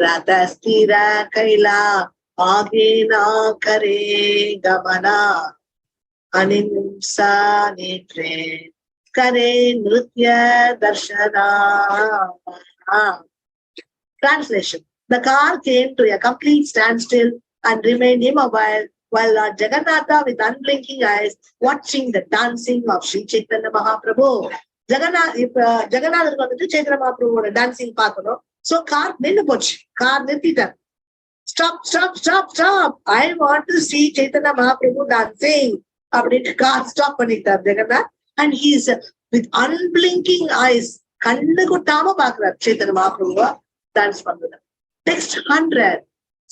ரத ஸ்திர கைலா ஆகே நா Khare கமனா அனிம்சா நேத்ரே Khare Nritya Darshana. Translation. The car came to a complete standstill and remained immobile while Lord Jagannatha with unblinking eyes watching the dancing of Sri Chaitanya Mahaprabhu. ஜெகநாதருக்கு வந்துட்டு சைத்தன்ய மகாபிரபுவோட டான்சிங் பார்க்கணும். சோ கார் நின்று போச்சு, கார் நிறுத்திட்டார். Stop stop stop stop, I want to see Chaitanya Mahaprabhu dancing அப்படின்ட்டு car stop பண்ணிட்டார் Jagannath. And he is with unblinking eyes, கண்ணு கொட்டாம பாக்குறார் சைத்தன்ய மகாபிரபுவா டான்ஸ் பண்றது. டெக்ஸ்ட் 100.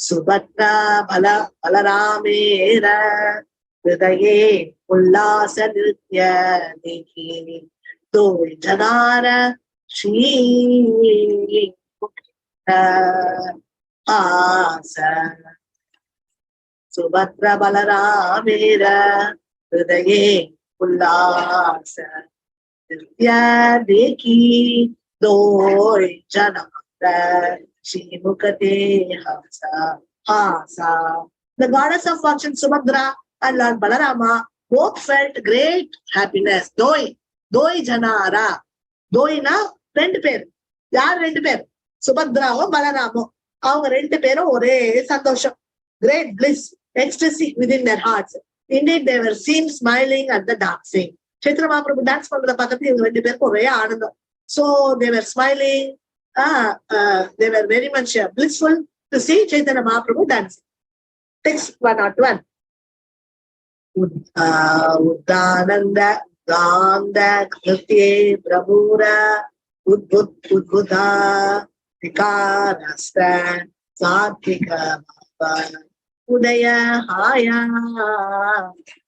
சுபத்ரா பலராமேர ஹிருதயே உல்லாச நிருத்ய தேகி தோய் ஜனார ஸ்ரீ ஆச. சுபத்ரா பலராமேர ஹிருதயே உல்லாச நிருத்ய தேகி தோய் ஜனார The goddess of fortune Subhadra and Lord Balarama both felt great happiness. Doi janara. Doina ரெண்டு பேர். யார் ரெண்டு பேர்? சுபத்ராவும் பலராமும். அவங்க ரெண்டு பேரும் ஒரே சந்தோஷம். Great bliss, ecstasy within their hearts. Indeed, they were seen smiling at the dancing. Chaitanya Mahaprabhu dance பண்றத பார்த்துட்டு இவங்க ரெண்டு பேருக்கு ஒரே ஆனந்தம். So they were smiling. They were very much blissful to see Chaitanya Mahaprabhu dancing. Text 101. Uddananda Ganda Kritye Prabhura Udbudha Vikarasta Satvika Udaya Haya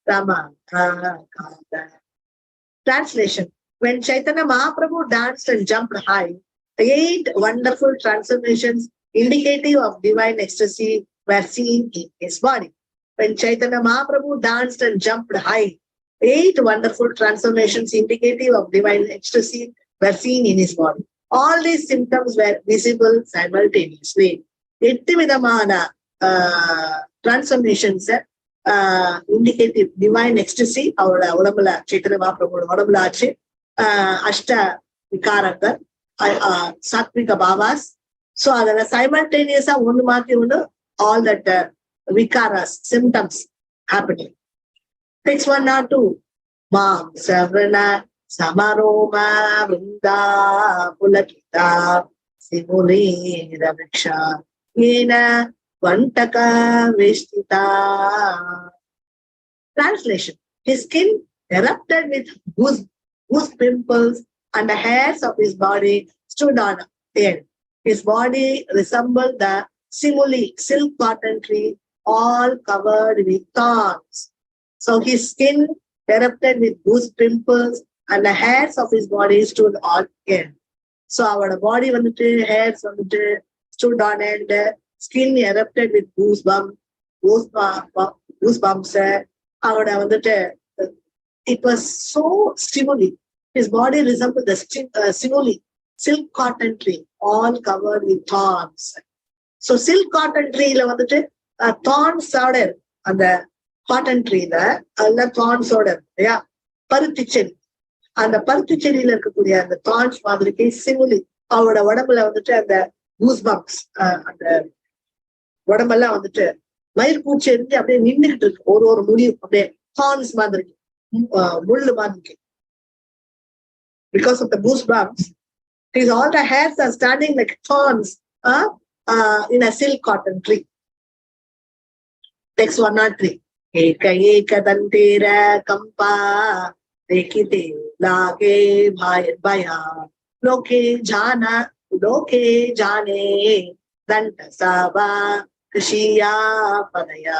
Ramakanda. Translation. When Chaitanya Mahaprabhu danced and jumped high, 8 wonderful transformations indicative of divine ecstasy were seen in his body. When Chaitanya Mahaprabhu danced and jumped high, 8 wonderful transformations indicative of divine ecstasy were seen in his body. All these symptoms were visible simultaneously. 8 விதமான transformations indicative divine ecstasy அவரோட உடம்புல சைத்தன்ய மகாபிரபுவோட உடம்புல ஆச்சு. அஷ்ட விகாரங்கள், சாத்விக பாவாஸ். So அதுல சைமல்டேனியஸா ஒண்ணு மாத்தி ஒண்ணு ஆல் தட் விகாராஸ் symptoms happening. Text 102. Mam savrana samaroma vrinda pulakita simuli raviksha yena vantaka veshtita. Translation. His skin erupted with goose pimples and the hairs of his body stood on end. His body resembled the simuli, silk cotton tree, all covered with thorns. So his skin erupted with goose pimples and the hairs of his body stood on end. So our body வந்துட்டு hairs வந்துட்டு stood on end, skin erupted with goosebumps. அவரோட வந்துட்டு it was so stimuli. His body resembled the simuli, silk cotton tree, all covered with thorns. So silk cotton tree ல வந்துட்டு thorns ஓட அந்த cotton ட்ரீல அதெல்லாம் தான்ஸோட இல்லையா, பருத்தி செடி, அந்த பருத்தி செடியில இருக்கக்கூடிய அந்த தான்ஸ் மாதிரிக்கு சிமுலி அவரோட உடம்புல வந்துட்டு அந்த கூஸ்பம்ப்ஸ், அந்த உடம்பெல்லாம் வந்துட்டு மயிர்பூச்சி இருந்து அப்படியே நின்றுகிட்டு இருக்கு. ஒரு முடியும் அப்படியே தான்ஸ் மாதிரி, முள்ளு மாதிரி. Because of the goosebumps, all the hairs are standing like thorns in a silk cotton tree. Text 103. एक एक दंतेर कंपा देखिते लागे भया लोके जाने दंत साबा कृषिया पदया.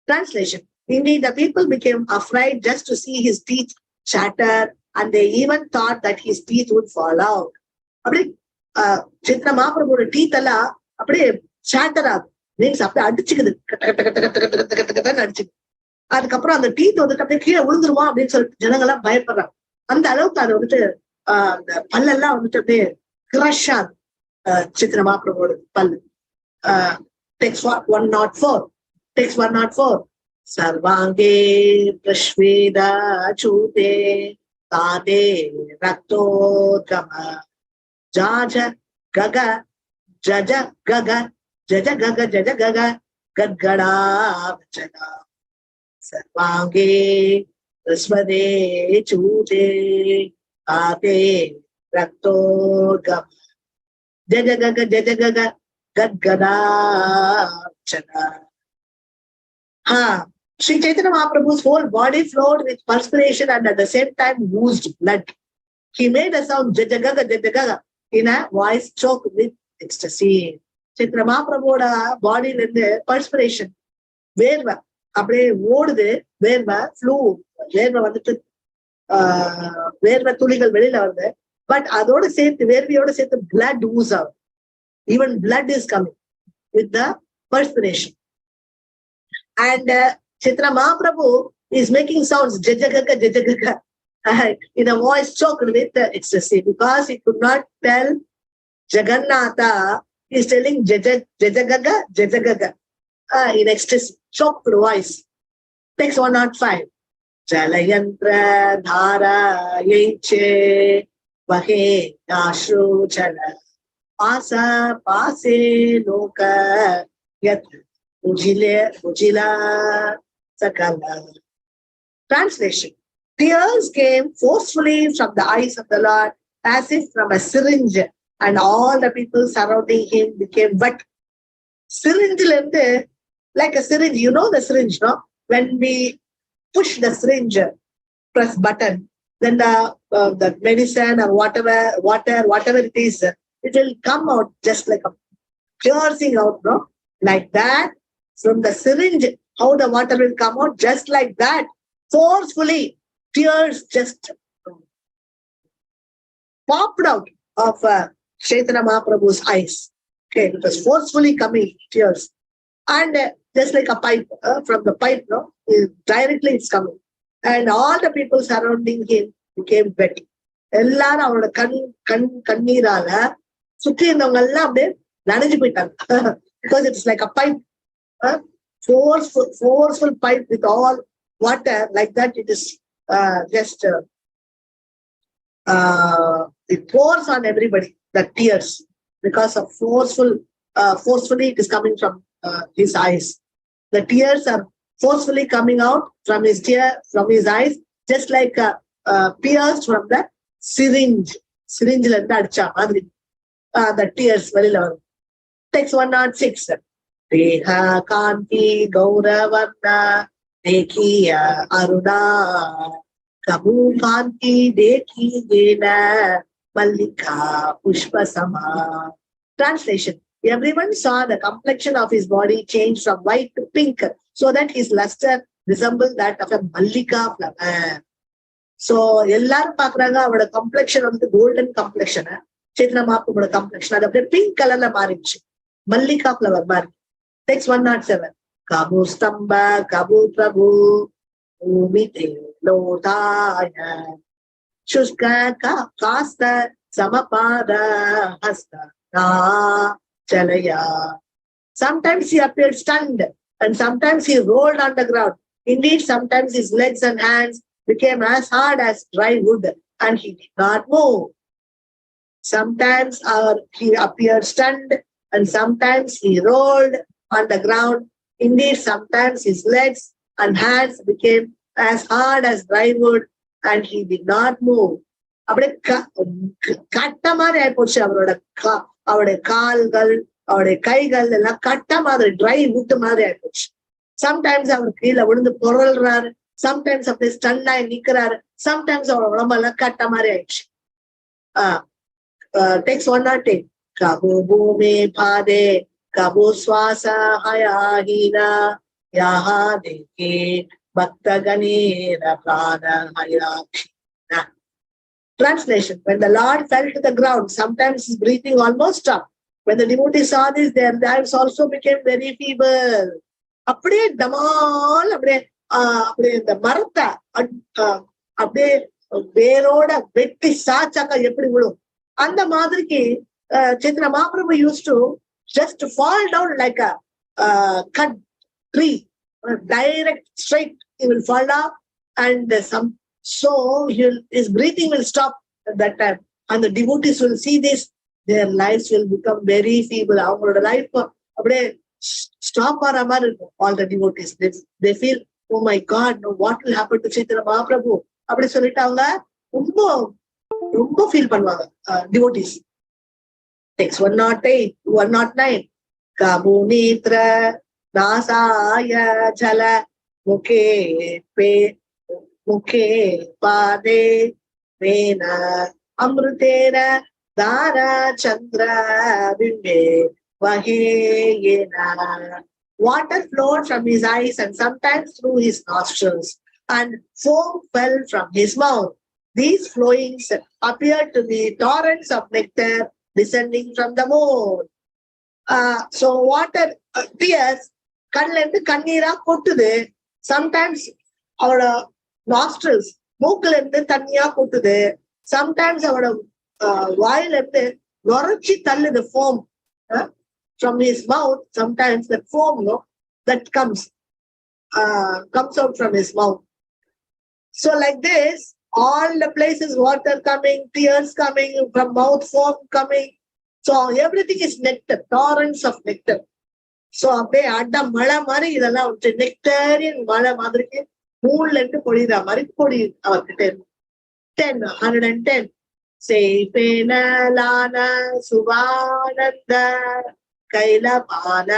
Translation. Indeed, the people became afraid just to see his teeth shatter, and they even thought that his teeth would fall out. அப்படி சித்ர மகாபிரபுவோட டீத் எல்லாம் அப்படியே ஷேட்டர் ஆகும், மீன்ஸ் அப்படியே அடிச்சுக்குது, அடிச்சுக்குது. அதுக்கப்புறம் அந்த டீத் வந்துட்டு அப்படியே கீழே விழுந்துருமா அப்படின்னு சொல்லிட்டு ஜனங்க எல்லாம் பயப்படுறாங்க. அந்த அளவுக்கு அது வந்துட்டு அந்த பல்லெல்லாம் வந்துட்டு அப்படியே கிரஷ் ஆகுது சித்ர மகாபிரபுவோட பல்லு. Text 104. Text 104. सर्वांगे प्रश्वेदा चूते तादे रक्तोद्गम जाज गग जज गग जज गग जज गग गद्गड़ा वचना. सर्वांगे प्रस्वदे चूते तादे रक्तोद्गम जज गग गद्गड़ा वचना. Sri Chaitanya Mahaprabhu's whole body flowed with perspiration and at the same time oozed blood. He made a sound jajagaga in a voice choked with ecstasy. Chaitanya Mahaprabhuவோட பாடியில இருந்து பர்ஸ்பிரேஷன், வேர்வை அப்படியே ஓடுது, வேர்வை ஃப்ளூ, வேர்வை வந்துட்டு வேர்வை துளிகள் வெளியில வருது. பட் அதோட சேர்த்து வேர்வையோட சேர்த்து blood ooze out. Even blood is coming with the perspiration. And Chaitanya Mahaprabhu is making sounds jajagaga in a voice choked with ecstasy, because he could not tell Jagannatha. He is telling jajagaga in ecstasy, choked voice. Text 105. Jalayantra dhara yeche vahe ashru chala asa pase loka yat Ujila Sakala. Translation. Tears came forcefully from the eyes of the Lord as if from a syringe, and all the people surrounding him became wet. Syringe, like a syringe, you know the syringe, no? When we push the syringe, press button, then the medicine or whatever it is, it will come out just like a piercing out, no? Like that. From the syringe, how the water will come out, just like that, forcefully, tears just popped out of Chaitanya Mahaprabhu's eyes. Okay, it was forcefully coming, tears. And just like a pipe, from the pipe, no, directly it's coming. And all the people surrounding him became wet. எல்லாரும் அவரோட கண்ணீரால சுற்றி இருந்தவங்க எல்லாம் அப்படியே நனைஞ்சு போயிட்டாங்க. Because it's like a pipe, forceful pipe with all water, like that it is just it pours on everybody, the tears, because of forcefully it is coming from his eyes. The tears are forcefully coming out from his eyes, just like pierced from the syringe. Syringe la அடிச்சா மாதிரி the tears வெளியில வரும். Text 106. Deha kanti gauravarna dekhiya aruna kabu kanti dekhi gena mallika pushpa sama. Translation. Everyone saw the complexion of his body change from white to pink, so that his luster resembled that of a mallika flower. So எல்லாரும் பாக்குறாங்க அவரோட complexion வந்து golden complexion. Chaitanya மாப்ரபோட complexion அது அப்படியே pink கலர்ல மாறிடுச்சு, மல்லிகா ஃபிளவர் மாதிரி. டெக்ஸ்ட் 107. கபு ஸ்தம்ப கபு பிரபு பூமிதே லோதாய சுஷ்க காஸ்த சமபாத ஹஸ்த chalaya. Sometimes he appeared stunned, and sometimes he rolled on the ground. Indeed, sometimes his legs and hands became as hard as dry wood, and he did not move. Sometimes he appeared stunned, and sometimes he rolled on the ground. Indeed, sometimes his legs and hands became as hard as dry wood, and he did not move. அப்படியே கட்ட மாதிரி ஆயிப்போச்சு அவருடைய கால்கள், அவருடைய கைகள் எல்லாம் கட்ட மாதிரி, ட்ரை வுட் மாதிரி ஆயிப்போச்சு. சம்டைம்ஸ் அவர் கீழே விழுந்து பொருள்றாரு, சம்டைம்ஸ் அப்படியே ஸ்டன் ஆகி நிக்கிறாரு, சம்டைம்ஸ் அவரோட உடம்பெல்லாம் கட்ட மாதிரி ஆயிடுச்சு. டெக்ஸ்ட் 108. கபு பூமி பாதே கபு சுவாச ஹயாஹீனா யாஹா தேகே பக்தகணேர பிராண ஹயாக்ஷீனா. Translation. When the Lord fell to the ground, sometimes his breathing almost stopped. When the devotees saw this, their lives also became very feeble. அப்படியே டமால் அப்படியே இந்த மரத்தை அப்படியே வேரோட வெட்டி சாச்சாக்கா எப்படி விழும் அந்த மாதிரிக்கு Chaitanya Mahaprabhu used to just fall down like a cut tree, direct straight he will fall down, and so his breathing will stop at that time, and the devotees will see this, their lives will become very feeble. அவங்களோட life அப்படியே stop ஆற மாதிரி இருக்கும். All the devotees, they feel, oh my God, no, what will happen to Chaitanya Mahaprabhu? அப்படி சொல்லிட்டு அவங்க ரொம்ப ரொம்ப ஃபீல் பண்ணுவாங்க devotees. Text 108, 109. Kabu nitra nasaya jala mukhe pade vena amrutera dara chandra bimbe vaheyena. Water flowed from his eyes and sometimes through his nostrils, and foam fell from his mouth. These flowings appeared to be torrents of nectar descending from the moon. So water tears கண்ல இருந்து கண்ணீரா கொட்டுது. Sometimes அவரோட nostrils மூக்குல இருந்து தண்ணியா கொட்டுது. Sometimes அவரோட வாயில இருந்து நுரைச்சி தள்ளுது foam from his mouth. Sometimes the foam that comes out from his mouth. So like this, all the places, water coming, tears coming from mouth, foam coming. So everything is nectar, torrents of nectar. So அப்படியே அட மழை மாதிரி இதெல்லாம் நெக்டரியன் மழை மாதிரிக்கு மூணுல இருந்து பொழிகிற மாதிரி பொழி அவர்கிட்ட 110. சேபேன லான சுபானந்த கைலபான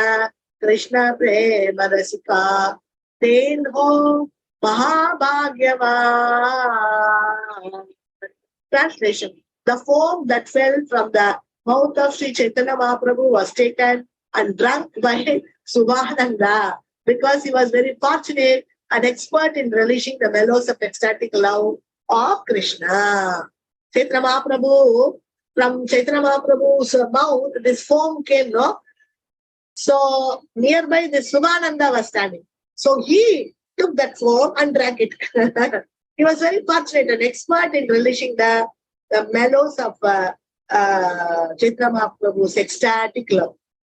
கிருஷ்ண பிரேம ரசிகா தேன் ஹோ mahabhagyavan. Translation. The foam that fell from the mouth of Sri Chaitanya Mahaprabhu was taken and drunk by Subhananda because he was very fortunate and expert in relishing the mellows of ecstatic love of Krishna. Chaitanya Mahaprabhu, from Chaitanya Mahaprabhu's mouth, this foam came, no? So nearby the Subhananda was standing. So he took that foam and drank it. He was very fortunate and expert in relishing the mellows of Chaitanya Mahaprabhu's ecstatic love.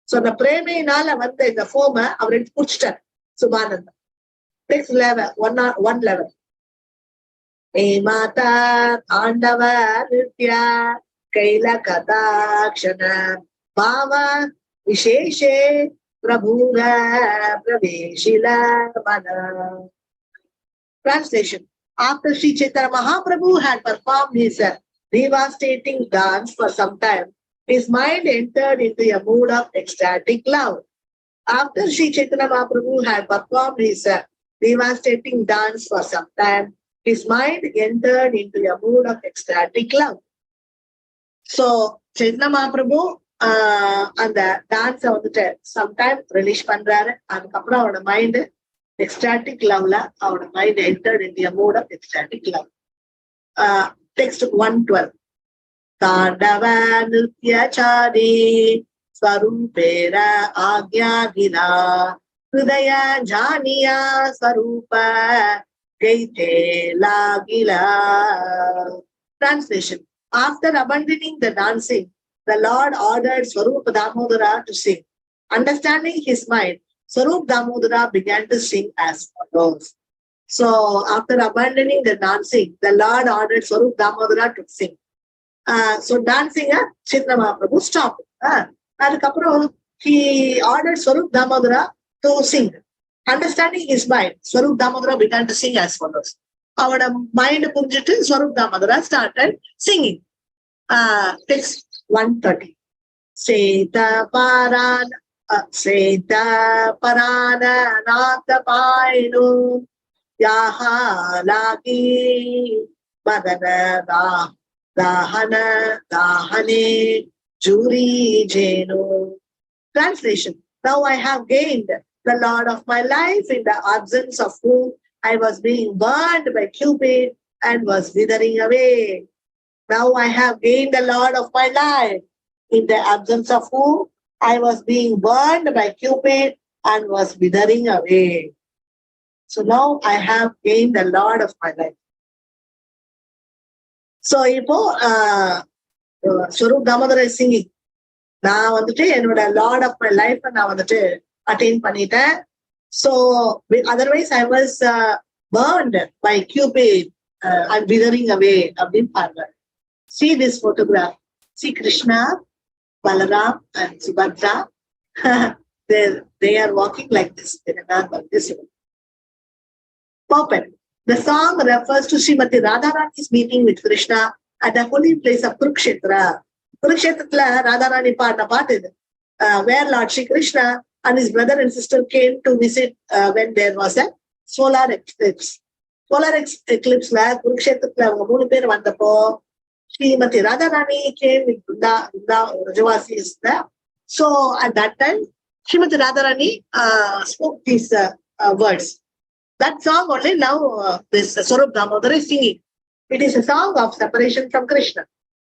So the பிரேமையினால வந்த இந்த ஃபோம அவர் எடுத்து குடிச்சிட்டார் சுபானந்தா. Next level, one level. ஏ மாதா ஆண்டவ நித்யா கைல கதாக்ஷண பாவ விசேஷே பிரபூர பிரவேஷில மன. Translation. After Sri Chaitanya Mahaprabhu had performed his devastating dance for some time, his mind entered into a mood of ecstatic love. After Sri Chaitanya Mahaprabhu had performed his devastating dance for some time, his mind entered into a mood of ecstatic love. So, Chaitanya Mahaprabhu அந்த டான்ஸ வந்துட்டு sometime release பண்றாரு. அதுக்கப்புறம் அவனோட mind ecstatic லவ்ல அவனோட mind entered into a mood of ecstatic love. Text 112. தாண்டவ நித்யசாரி ஸ்வரூபேர ஆக்ஞாகினா ஹிருதய ஜானியா ஸ்வரூப Quaide லாகிலா. Translation. After abandoning the dancing, the Lord ordered Swarup Damodara to sing. Understanding his mind, Swarup Damodara began to sing as follows. So after abandoning the dancing, the Lord ordered Swarup Damodara to sing. So dancing, Chaitanya Mahaprabhu stopped. அதுக்கப்புறம் he ordered Swarup Damodara to sing. Understanding his mind, Swarup Damodara began to sing as follows. அவனோட mind புரிஞ்சுட்டு Swarup Damodara started singing. Text 130. Seta parana nata painu yaha lagi madana dahane juri jenu. Translation. Now I have gained the Lord of my life, in the absence of whom I was being burned by Cupid and was withering away. Now I have gained the Lord of my life, in the absence of whom I was being burned by Cupid and was withering away. So now I have gained the Lord of my life. So இப்போ Swarup Damodara is singing. நான் வந்துட்டு என்னோட Lord of my life நான் வந்துட்டு attain பண்ணிட்டேன். So otherwise I was burned by Cupid and withering away அப்படின்னு பாருங்க. See this photograph. See Krishna, Balaram and Subhadra. They are walking like this in a manner this way. Perfect. The song refers to Srimati Radharani's meeting with Krishna at the holy place of Kurukshetra. Kurukshetra Radharani பாடின பாட்டு இது. Where Lord Shri Krishna and his brother and sister came to visit when there was a solar eclipse. Solar eclipseல குருக்ஷேத்திரத்துல அவங்க 3 பேர் வந்தப்போ Srimati Radharani came with Vrinda Rajavasi is there. So at that time, Srimati Radharani spoke these words. That song only now this Swarup Damodara is singing. It is a song of separation from Krishna.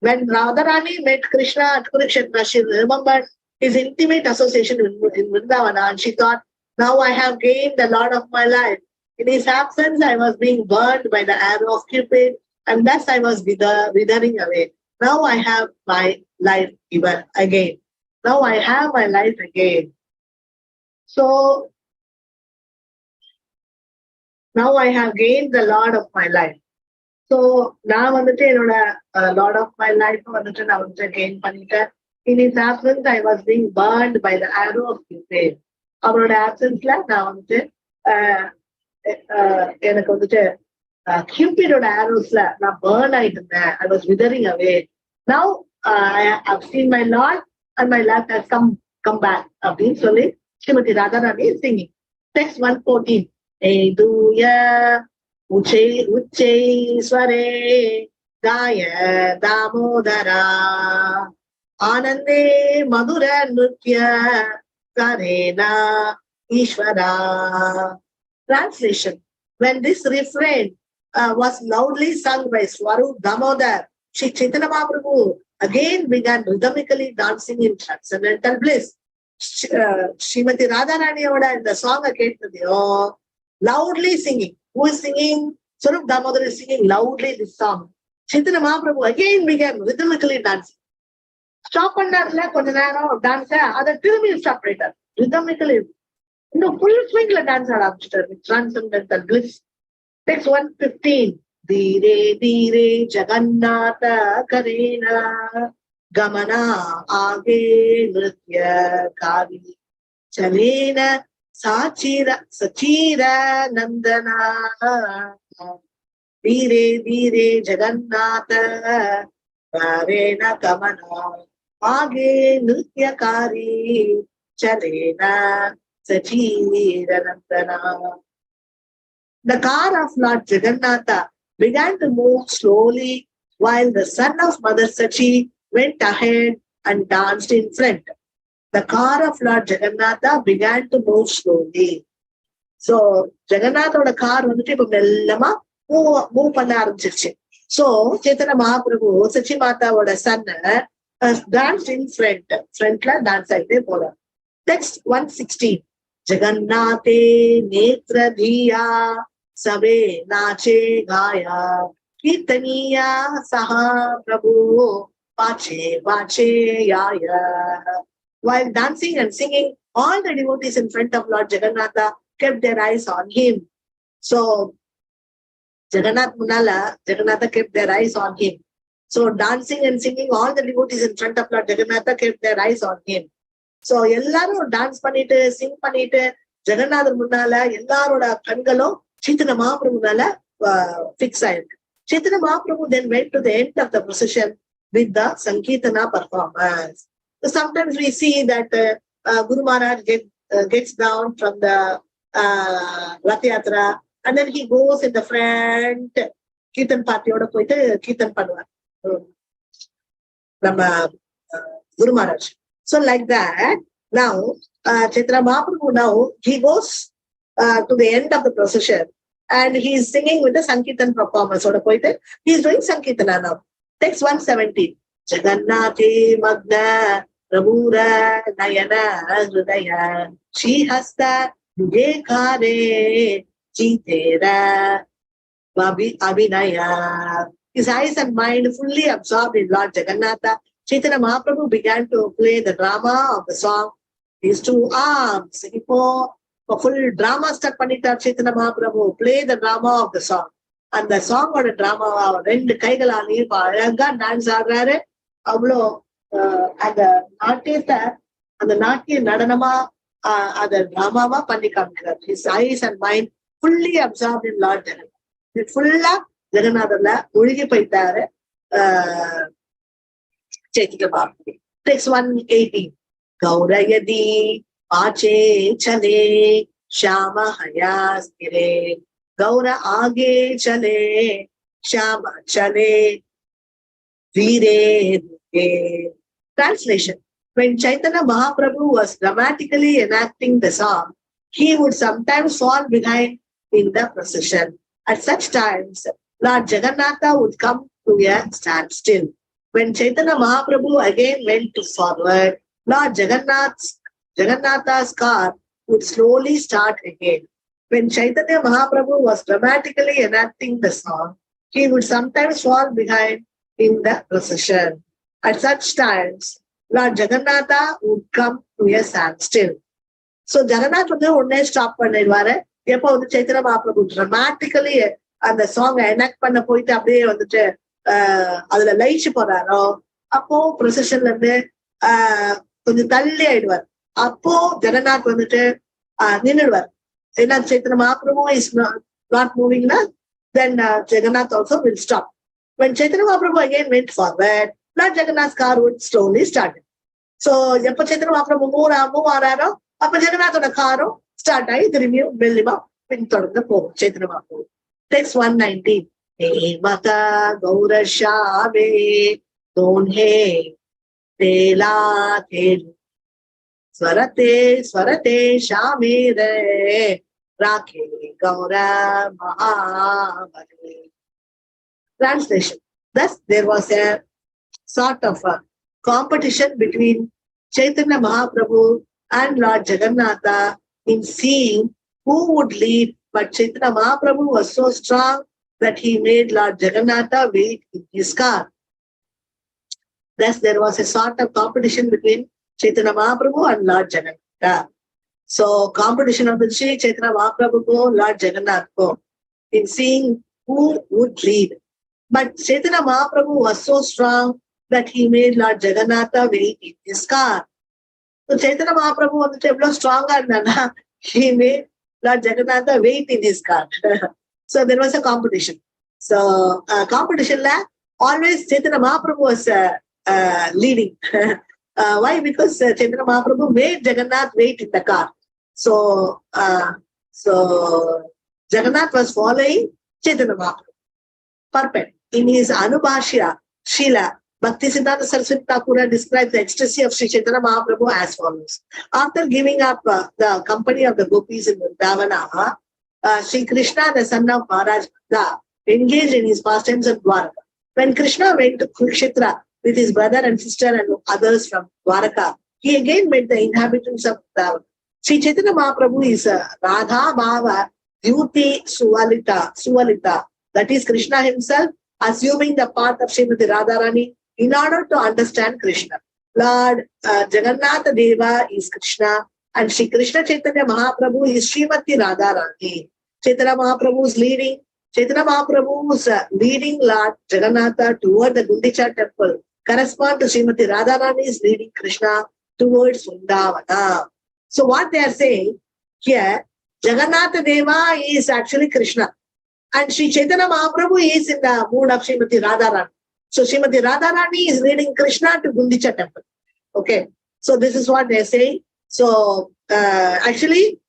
When Radharani met Krishna at Kurukshetra, she remembered his intimate association in Vrindavana, and she thought, now I have gained the Lord of my life. In his absence, I was being burned by the arrow of Cupid, and thus I was withering away. Now I have my life given again. Now I have my life again. So now I have gained the Lord of my life. So நான் வந்துட்டு என்னோட Lord of my life வந்துட்டு நான் வந்துட்டு gain பண்ணிட்டேன். In his absence, I was being burned by the arrow of Cupid. அவரோட absenceல நான் வந்துட்டு எனக்கு வந்துட்டு Cupidோட arrowsல நான் burn ஆயிட்டு இருந்தேன். I was withering away. Now I have seen my Lord and my life has come back. அப்படின்னு சொல்லி Srimati Radharani is singing. Text 114. Eduya uchai sware gaya damodara anande madhura nritya karena ishvara. Translation. When this refrain was loudly sung by Swarup Damodar, Sri Chaitanya Mahaprabhu again began rhythmically dancing in transcendental bliss. Srimati Radharaniyoda இந்த song கேட்டதையோ loudly singing. Who is singing? Swarup Damodar is singing loudly this song. Chaitanya Mahaprabhu again began rhythmically dancing. Stop பண்ணார்ல கொஞ்ச நேரம் டான்ஸ, அதை திரும்பி stop பண்ணிட்டார். ரிதமிக்கலி இன்னும் full ஸ்விங்ல dance ஆட ஆரம்பிச்சிட்டார். Transcendental bliss. டெக்ஸ்ட் 115. धीरे धीरे जगन्नाथ करेना गमना आगे नृत्य कारी चलेन साचीर सचीर नंदना धीरे धीरे जगन्नाथ करेन गमना आगे नृत्यकारी चलेन सचीर नंदना. The car of Lord Jagannatha began to move slowly while the son of Mother Sachi went ahead and danced in front. The car of Lord Jagannatha began to move slowly. So, Jagannathoda car வந்துட்டு இப்ப மெல்லமா move பண்ண ஆரம்பிச்சிருச்சு. So, Chaitanya Mahaprabhu, Sachi Mataவோட son, danced in front. Frontல dance ஆகிட்டே போறார். Text 116. जगन्नाथे नेत्र धिया सबे नाचे गाया कीर्तनिया सहा प्रभु पाचे पाचे याया. While dancing and singing, all the devotees in front of Lord Jagannatha kept their eyes on him. So Jagannatha kept their eyes on him. So dancing and singing, all the devotees in front of Lord Jagannatha kept their eyes on him. So எல்லாரும் dance பண்ணிட்டு சிங் பண்ணிட்டு ஜெகநாதர் முன்னால எல்லாரோட கண்களும் சைத்தன்ய மகாபிரபு மேல fix ஆயிருக்கு. Chaitanya Mahaprabhu then went to the end of the procession with the Sankirtana performance. So sometimes we see that Guru Maharaj gets down from the Ratha Yatra and then he goes in the front. Kirtan party-யோட போயிட்டு கீர்த்தன் பண்ணுவார் நம்ம Guru Maharaj. So like that, now Chaitanya Mahaprabhu now he goes to the end of the procession and he is singing with the Sankirtan performance. He is doing Sankirtana now. Text 117. Jagannathe Magna Prabhura Nayana Hridaya Shri Hasta Vivekare Chitera Abhinaya. His eyes and mind fully absorbed in Lord Jagannatha, Chaitanya Mahaprabhu began to play the drama of the song. His two arms, இப்போ full drama start பண்ணிட்டார் Chaitanya Mahaprabhu. Play the drama of the song. அந்த சாங்கோட டிராமாவா ரெண்டு கைகளாலையும் அழகா dance ஆடுறாரு. அவ்வளோ அந்த நாட்டியத்தை அந்த நாட்டிய நடனமா அத டிராமாவா பண்ணி காமிக்கிறார். His eyes and mind fully absorbed in Lord Jagannath. ஃபுல்லா ஜெகநாதர்ல ஒழுகி போயிட்டாரு Chaitanya Mahaprabhu. Text 118. Gaurayadi Pache Chale Shama Hayas Gire Gaura Age Chale Shama Chale Vire. Translation. When Chaitanya Mahaprabhu was dramatically enacting the song, he would sometimes fall behind in the procession. At such times, Lord Jagannatha would come to a standstill. When Chaitanya Mahaprabhu again went forward, Lord Jagannatha's car would slowly start again. When Chaitanya Mahaprabhu was dramatically enacting the song, he would sometimes fall behind in the procession. At such times, Lord Jagannatha would come to a standstill. So Jagannath வந்து உடனே stop பண்ணிடுவாரு. எப்போ வந்து Chaitanya Mahaprabhu dramatically அந்த song enact பண்ண போயிட்டு அப்படியே வந்துட்டு அதுல லயிச்சு போறாரோ அப்போ ப்ரொசஷன்ல இருந்து கொஞ்சம் தள்ளி ஆயிடுவார். அப்போ ஜெகநாத் வந்துட்டு நின்றுடுவார். ஏன்னா Chaitanya Mahaprabhu is not moving na, then Jagannath also will stop. When Chaitanya Mahaprabhu again went forward, Lord Jagannath's car would slowly start. So எப்போ Chaitanya Mahaprabhu மூவ் ஆறாரோ அப்ப ஜெகநாத்தோட காரும் ஸ்டார்ட் ஆகி திரும்பியும் மெல்லிமா பின்தொடர்ந்து போகும் Chaitanya Mahaprabhu. Text 119. Hey Mata Gaura Shave Donhe Tela Telu Swarate Shamire Rakhe Gaura Mahabhagave. Translation. Thus there was a sort of a competition between Chaitanya Mahaprabhu and Lord Jagannatha in seeing who would lead, but Chaitanya Mahaprabhu was so strong that he made Lord Jagannatha wait in his car. Thus, there was a sort of competition between Chaitanya Mahaprabhu and Lord Jagannath. So, competition of the Sri Chaitanya Mahaprabhu ko, Lord Jagannath ko, in seeing who would lead. But Chaitanya Mahaprabhu was so strong that he made Lord Jagannatha wait in his car. So Chaitanya Mahaprabhu was stronger than he made Lord Jagannatha wait in his car. So there was a competition. So competition la always Chaitanya Mahaprabhu was leading. Why? Because Chaitanya Mahaprabhu made Jagannath wait in the car. So Jagannath was following Chaitanya Mahaprabhu. Perfect. In his Anubhashya, Srila Bhaktisiddhanta Saraswati Thakur describes the ecstasy of Sri Chaitanya Mahaprabhu as follows. After giving up the company of the gopis in Vrindavana, Sri Krishna, the son of Maharaj Nanda, engaged in his pastimes at Dwaraka. When Krishna went to Kurukshetra with his brother and sister and others from Dwaraka, he again met the inhabitants of Vrindavana. Sri Chaitanya Mahaprabhu is Radha Bhava Dyuti Suvalita. That is Krishna himself assuming the part of Srimati Radharani in order to understand Krishna. Lord Jagannatha Deva is Krishna and Sri Krishna Chaitanya Mahaprabhu is Srimati Radharani. Chaitanya Mahaprabhu is leading Lord Jagannatha toward the Gundicha temple correspond to Srimati Radharani's leading Krishna towards Vrindavana. So what they are saying here, Jagannatha Deva is actually Krishna. And Sri Chaitanya Mahaprabhu is in the mood of Srimati Radharani. So Srimati Radharani is leading Krishna to Gundicha temple. Okay. So this is what they say. So actually,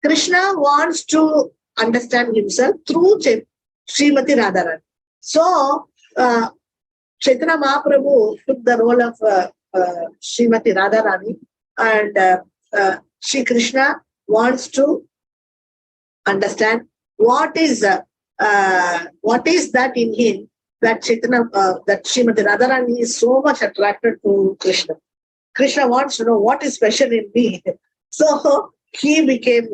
Krishna wants to understand himself through Srimati Radharani. So Chaitanya Mahaprabhu took the role of Srimati Radharani and Sri Krishna wants to understand what is that in him that that Srimati Radharani is so much attracted to Krishna. Krishna wants to know what is special in me. So he became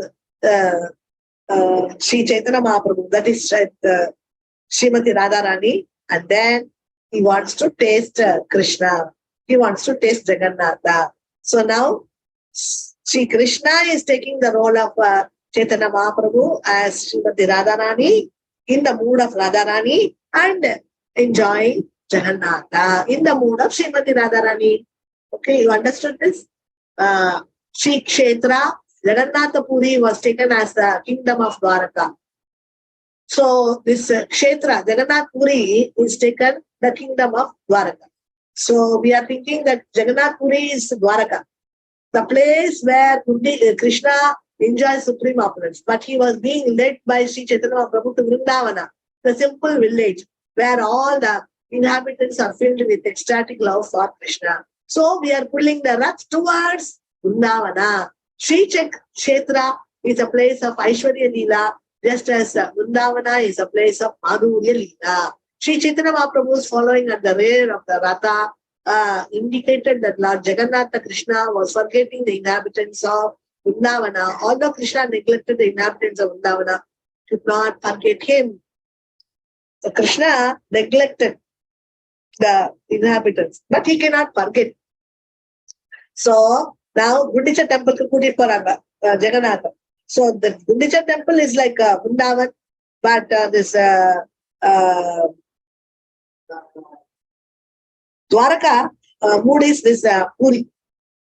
Sri Chaitanya Mahaprabhu, that is Srimati Radharani, and then he wants to taste Krishna. He wants to taste Jagannatha. So now Sri Krishna is taking the role of Chaitanya Mahaprabhu as Srimati Radharani in the mood of Radharani and enjoying Jagannatha in the mood of Srimati Radharani. Okay, you understood this? Sri Kshetra, Jagannatha Puri was taken as the kingdom of Dwaraka. So this Kshetra, Jagannath Puri is taken the kingdom of Dwaraka. So we are thinking that Jagannath Puri is Dwaraka, the place where Krishna enjoys supreme opulence. But he was being led by Sri Chaitanya Mahaprabhu to Vrindavana, the simple village where all the inhabitants are filled with ecstatic love for Krishna. So we are pulling the Rath towards Vrindavana. Sri Kshetra is a place of Aishwarya Leela, just as Vrindavana is a place of Madhurya Leela. Sri Chaitanya Mahaprabhu is following at the rear of the Ratha, indicated that Lord Jagannatha Krishna was forgetting the inhabitants of Vrindavana. Although Krishna neglected the inhabitants of Vrindavana, did not forget him. So Krishna neglected the inhabitants, but he cannot forget. So now Gundicha temple could put it for Jagannatha. So the Gundicha temple is like Vrindavan, but this Dwaraka mood is this Puri.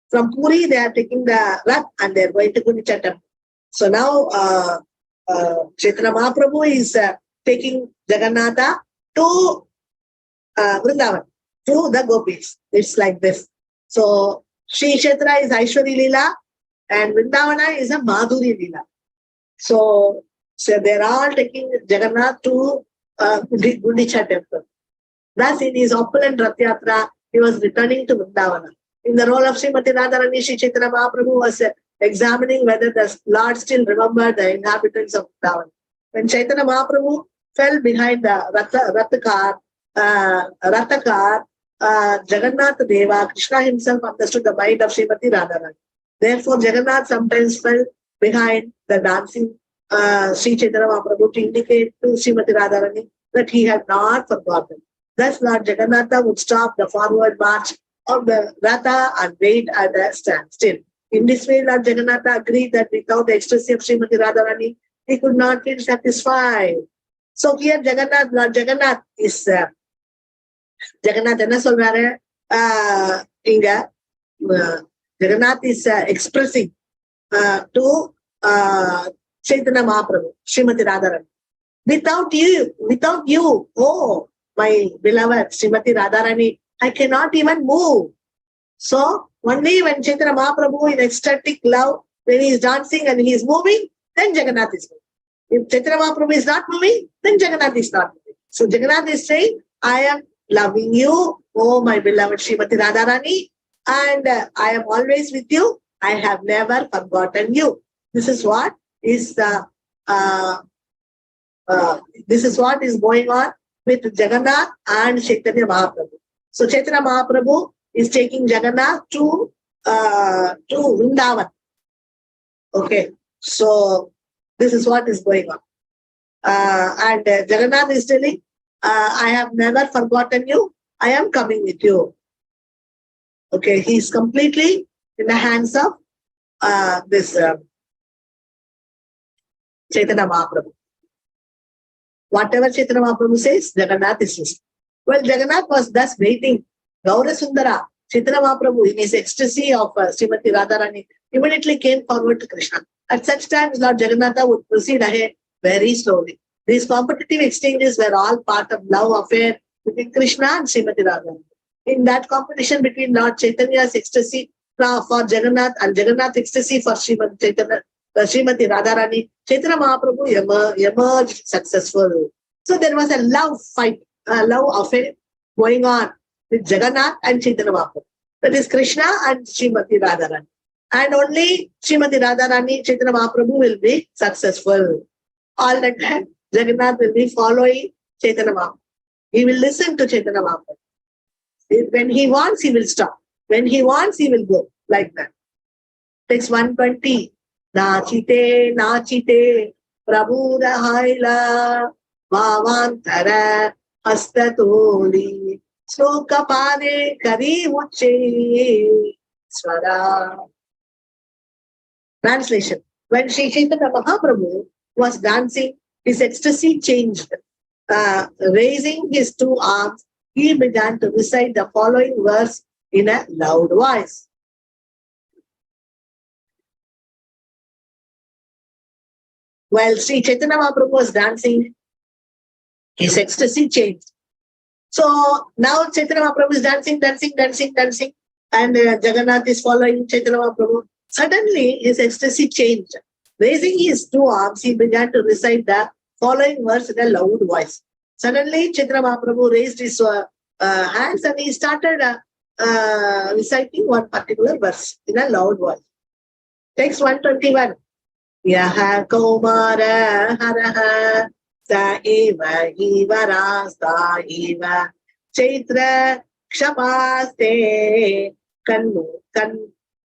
From Puri, they are taking the Rath and they are going to Gundicha temple. So now Chaitanya Mahaprabhu is taking Jagannatha to Vrindavan, to the gopis. It's like this. So Sri Kshetra is Aishwarya Leela and Vrindavana is a Madhurya Leela. So they're all taking Jagannath to Gundicha temple. Thus, in his opulent Ratha Yatra, he was returning to Vrindavana. In the role of Srimati Radharani, Sri Chaitanya Mahaprabhu was examining whether the Lord still remembered the inhabitants of Vrindavana. When Chaitanya Mahaprabhu fell behind the Ratha car, Jagannath Deva, Krishna himself understood the mind of Srimati Radharani. Therefore, Jagannath sometimes fell behind the dancing Sri Chaitanya Mahaprabhu to indicate to Srimati Radharani that he had not forgotten. Thus, Lord Jagannatha would stop the forward march of the Ratha and wait at a standstill. In this way, Lord Jagannatha agreed that without the ecstasy of Srimati Radharani, he could not feel satisfied. So here Lord Jagannath is Jagannath என்ன சொல்றாரு இங்க Jagannath is expressing to Chaitanya Mahaprabhu, Srimati Radharani. Without you, oh my beloved Srimati Radharani, I cannot even move. So only when Chaitanya Mahaprabhu in ecstatic love, when he is dancing and he is moving, then Jagannath is moving. If Chaitanya Mahaprabhu is not moving, then Jagannath is not moving. So Jagannath is saying, I am loving you, oh my beloved Srimati Radharani, and I am always with you. I have never forgotten you. This is what is this is what is going on with Jagannath and Chaitanya Mahaprabhu. So Chaitanya Mahaprabhu is taking Jagannath to Vrindavan. Okay, so this is what is going on. And Jagannath is telling, I have never forgotten you. I am coming with you. Okay, he is completely in the hands of this Chaitanya Mahaprabhu. Whatever Chaitanya Mahaprabhu says, Jagannath is listening. Well, Jagannath was thus waiting. Gaura Sundara, Chaitanya Mahaprabhu, in his ecstasy of Srimati Radharani, immediately came forward to Krishna. At such times, Lord Jagannatha would proceed ahead very slowly. These competitive exchanges were all part of love affair between Krishna and Srimati Radharani. In that competition between Lord Chaitanya's ecstasy for Jagannath and Jagannath's ecstasy for Srimati Radharani, Chaitanya Mahaprabhu emerged successful. So there was a love fight, a love affair going on with Jagannath and Chaitanya Mahaprabhu. That is Krishna and Srimati Radharani. And only Srimati Radharani, Chaitanya Mahaprabhu will be successful. All the time, Jagannath will be following Chaitanya Mahaprabhu. He will listen to Chaitanya Mahaprabhu. When he wants, he will stop. When he wants, he will go. Like that. Text 120. Nachite, Prabhu Rahaila, Bhavantara, Hastatoli, Slokapade, Kari Muche, Swara. Translation. When Sri Chaitanya Mahaprabhu was dancing, his ecstasy changed. Raising his two arms, he began to recite the following verse in a loud voice. While Sri Chaitanya Mahaprabhu was dancing, his ecstasy changed. So now Chaitanya Mahaprabhu is dancing, and Jagannath is following Chaitanya Mahaprabhu. Suddenly, his ecstasy changed. Raising his two arms, he began to recite the following verse in a loud voice. Suddenly, Chaitanya Mahaprabhu raised his hands and he started reciting one particular verse in a loud voice. Text 121. Yaha Kaumara Haraha Sa Eva Hivara Sa Eva Chaitra Kshapaste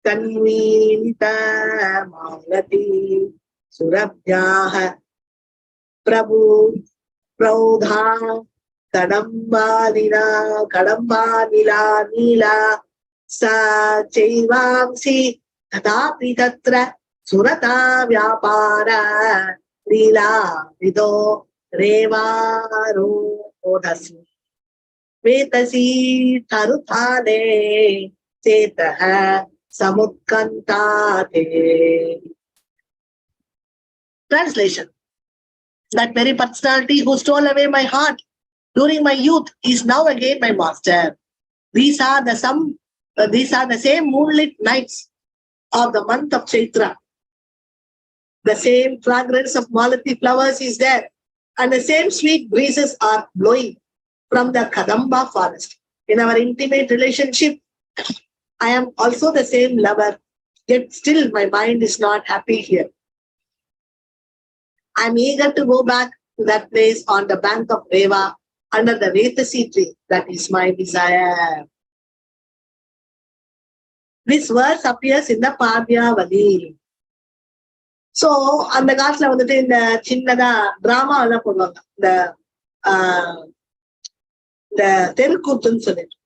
Kanvinita Maulati Surabhyaha Prabhu Praudha Kadamba Nila Sa Chaivamsi Tatapi Tatra Surata Vyapara Lila Vido Revaro Odasi Vetasi Taruthane Chetaha Samutkantate. Translation. That very personality who stole away my heart during my youth is now again my master. These are the same moonlit nights of the month of Chaitra. The same fragrance of malati flowers is there, and the same sweet breezes are blowing from the Kadamba forest. In our intimate relationship, I am also the same lover, yet still my mind is not happy here. I am eager to go back to that place on the bank of Reva under the Ratha tree. That is my desire. This verse appears in the Padyavali. So, அந்த காலத்துல வந்துட்டு இந்த சின்னதா drama எல்லாம் போடுவாங்க. இந்த இந்த தெருக்கூத்துன்னு சொல்லிட்டு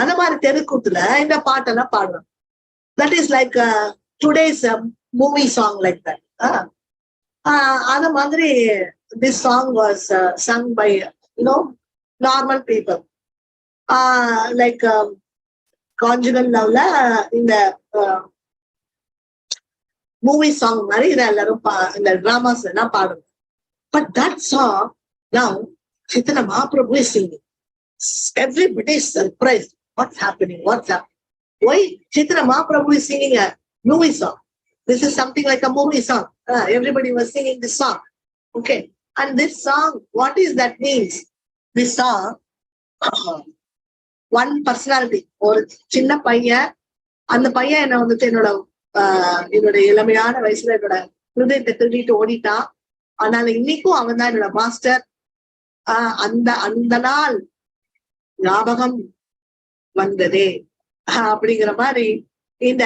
அந்த மாதிரி தெருக்கூத்துல இந்த பாட்டெல்லாம் பாடுறோம். That is like today's movie song like that. அந்த மாதிரி this song was sung by normal people. Like conjugal லவ்ல இந்த மூவி சாங் மாதிரி இதை எல்லாரும் இந்த டிராமாஸ் எல்லாம் பாடுவோம். But that song now Chaitanya Mahaprabhu is singing. Everybody is surprised. What's happening? Why Chaitanya Mahaprabhu is singing a movie song? This is something like a movie song. Everybody was singing this song. Okay. And this song, what is that means? This song, one personality. ஒரு சின்ன பையன், அந்த பையன் என்ன வந்துட்டு என்னோட இளமையான வயசுல என்னோட ஹிருதயத்தை திருடிட்டு ஓடிட்டான். அதனால இன்னைக்கும் அவன் தான் என்னோட மாஸ்டர். அந்த நாள் ஞாபகம் வந்ததே அப்படிங்கிற மாதிரி இந்த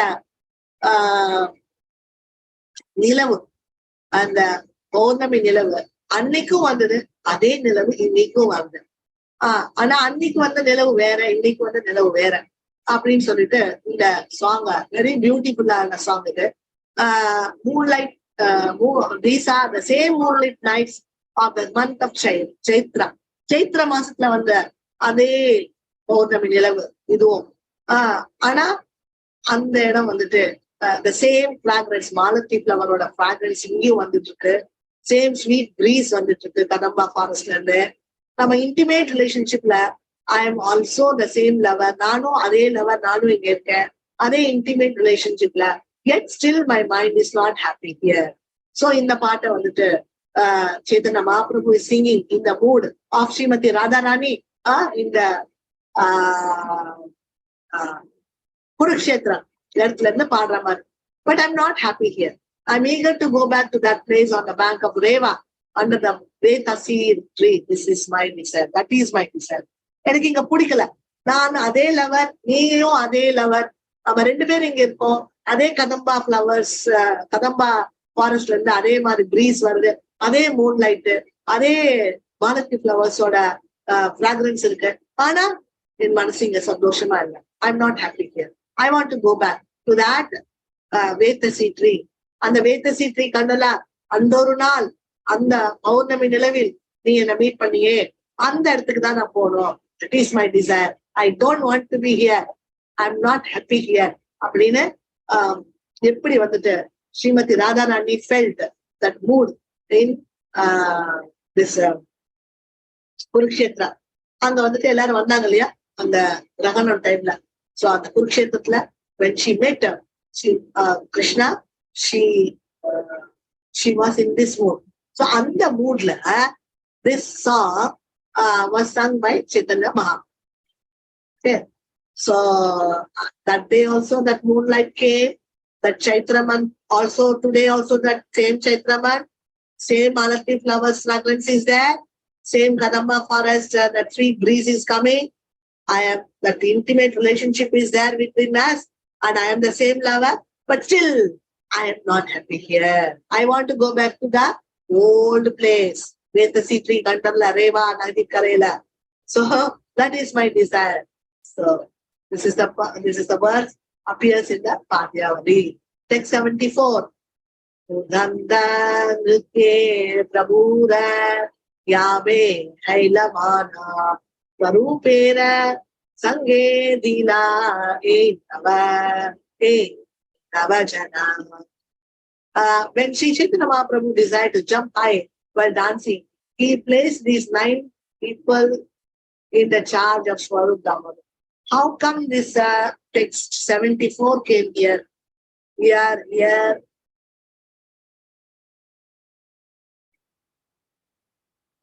நிலவு, அந்த பௌர்ணமி நிலவு அன்னைக்கும் வந்தது, அதே நிலவு இன்னைக்கும் வந்தது. ஆனா அன்னைக்கு வந்த நிலவு வேற, இன்னைக்கு வந்த நிலவு வேற அப்படின்னு சொல்லிட்டு இந்த சாங் வெரி பியூட்டிஃபுல்லான சாங் இது. Moonlight, these are the same moonlit nights of the month of Chaitra. Chaitra மாசத்துல வந்த அதே பௌர்ணமி நிலவு இதுவும். ஆனா அந்த இடம் வந்துட்டு the same fragrance, Malathi ஃபிளவரோட fragrance இங்கேயும் வந்துட்டு இருக்கு. சேம் ஸ்வீட் ப்ரீஸ் வந்துட்டு இருக்கு கதம்பா ஃபாரஸ்ட்ல இருந்து. நம்ம இன்டிமேட் ரிலேஷன்ஷிப்ல I am also the same lover, நானும் அதே லவர், நானும் இங்க இருக்கேன் அதே இன்டிமேட் ரிலேஷன்ஷிப்ல. yet still my mind is not happy here. So இந்த பாட்டை வந்துட்டு Chaitanya Mahaprabhu is singing in the mood of Srimati Radharani in the Kurukshetra இடத்துல இருந்து பாடுற மாதிரி. But I'm not happy here. I'm eager to go back to that place on the bank of Reva under the Ratha tree. This is my desire. That is my desire. எனக்கு இங்க பிடிக்கல. நான் அதே lower, நீயும் அதே lower, நம்ம ரெண்டு பேரும் இங்க இருக்கோம். அதே கதம்பா ஃபிளவர்ஸ், கதம்பா ஃபாரஸ்ட்ல இருந்து அதே மாதிரி ப்ரீஸ் வருது, அதே மூன் லைட்டு, அதே மாலத்தி ஃபிளவர்ஸோட ஃப்ராக்ரன்ஸ் இருக்கு. ஆனா என் மனசு இங்க சந்தோஷமா இல்லை. I am not happy here. I want to go back to that வேத்தசி ட்ரீ. அந்த வேத்தசி ட்ரீ கண்டலா அந்த ஒரு நாள் அந்த பௌர்ணமி நிலவில் நீ என்ன மீட் பண்ணியே அந்த இடத்துக்கு தான் நான் போகணும். That is my desire. I don't want to be here. I'm not happy here. அப்படின்னு எப்படி வந்துட்டு Srimathi Radharani felt that mood in this Kurukshetra. அங்க வந்துட்டு எல்லாரும் வந்தாங்க இல்லையா அந்த கிரகணம் டைம்ல. சோ அந்த குருக்ஷேத்திரத்துல when she met Krishna, she was in this mood. So அந்த மூட்ல this song was sung by Chaitanya Mahaprabhu. Okay. So that day also that moonlight came, that Chaitra month also, today also that same Chaitra month, same Malati flowers fragrance is there, same Kadamba forest, that sweet breeze is coming. That intimate relationship is there between us, and I am the same lover, but still I am not happy here. I want to go back to the old place, Vetasi tree, Kantarla, Reva, Nadi Karela. So that is my desire. So this is the verse appears in the Padyavali. Text 74. Gandha nritye prabhura yave hailamana swarupera sange dila nava jana. When Sri Chaitanya Mahaprabhu desired to jump high while dancing, he placed these 9 people in the charge of Swarup Damodar. How come this text 74 came here? We are here.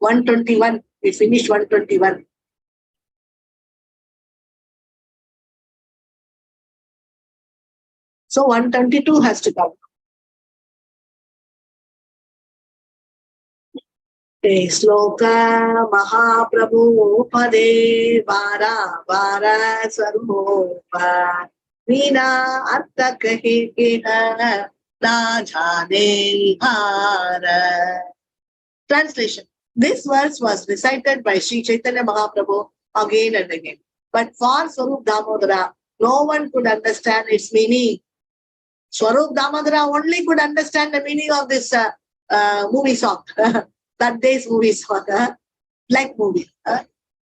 (121). We finished 121. So 122 has to come. Shloka महाप्रभु पदे वारा वारा स्वरूप मीना अर्थ कहे के ना जाने हार. Translation. This verse was recited by Sri Chaitanya Mahaprabhu again and again. But for Swarup Damodara, no one could understand its meaning. Swarup Damodara only could understand the meaning of this movie song, that day's movie song, like movie.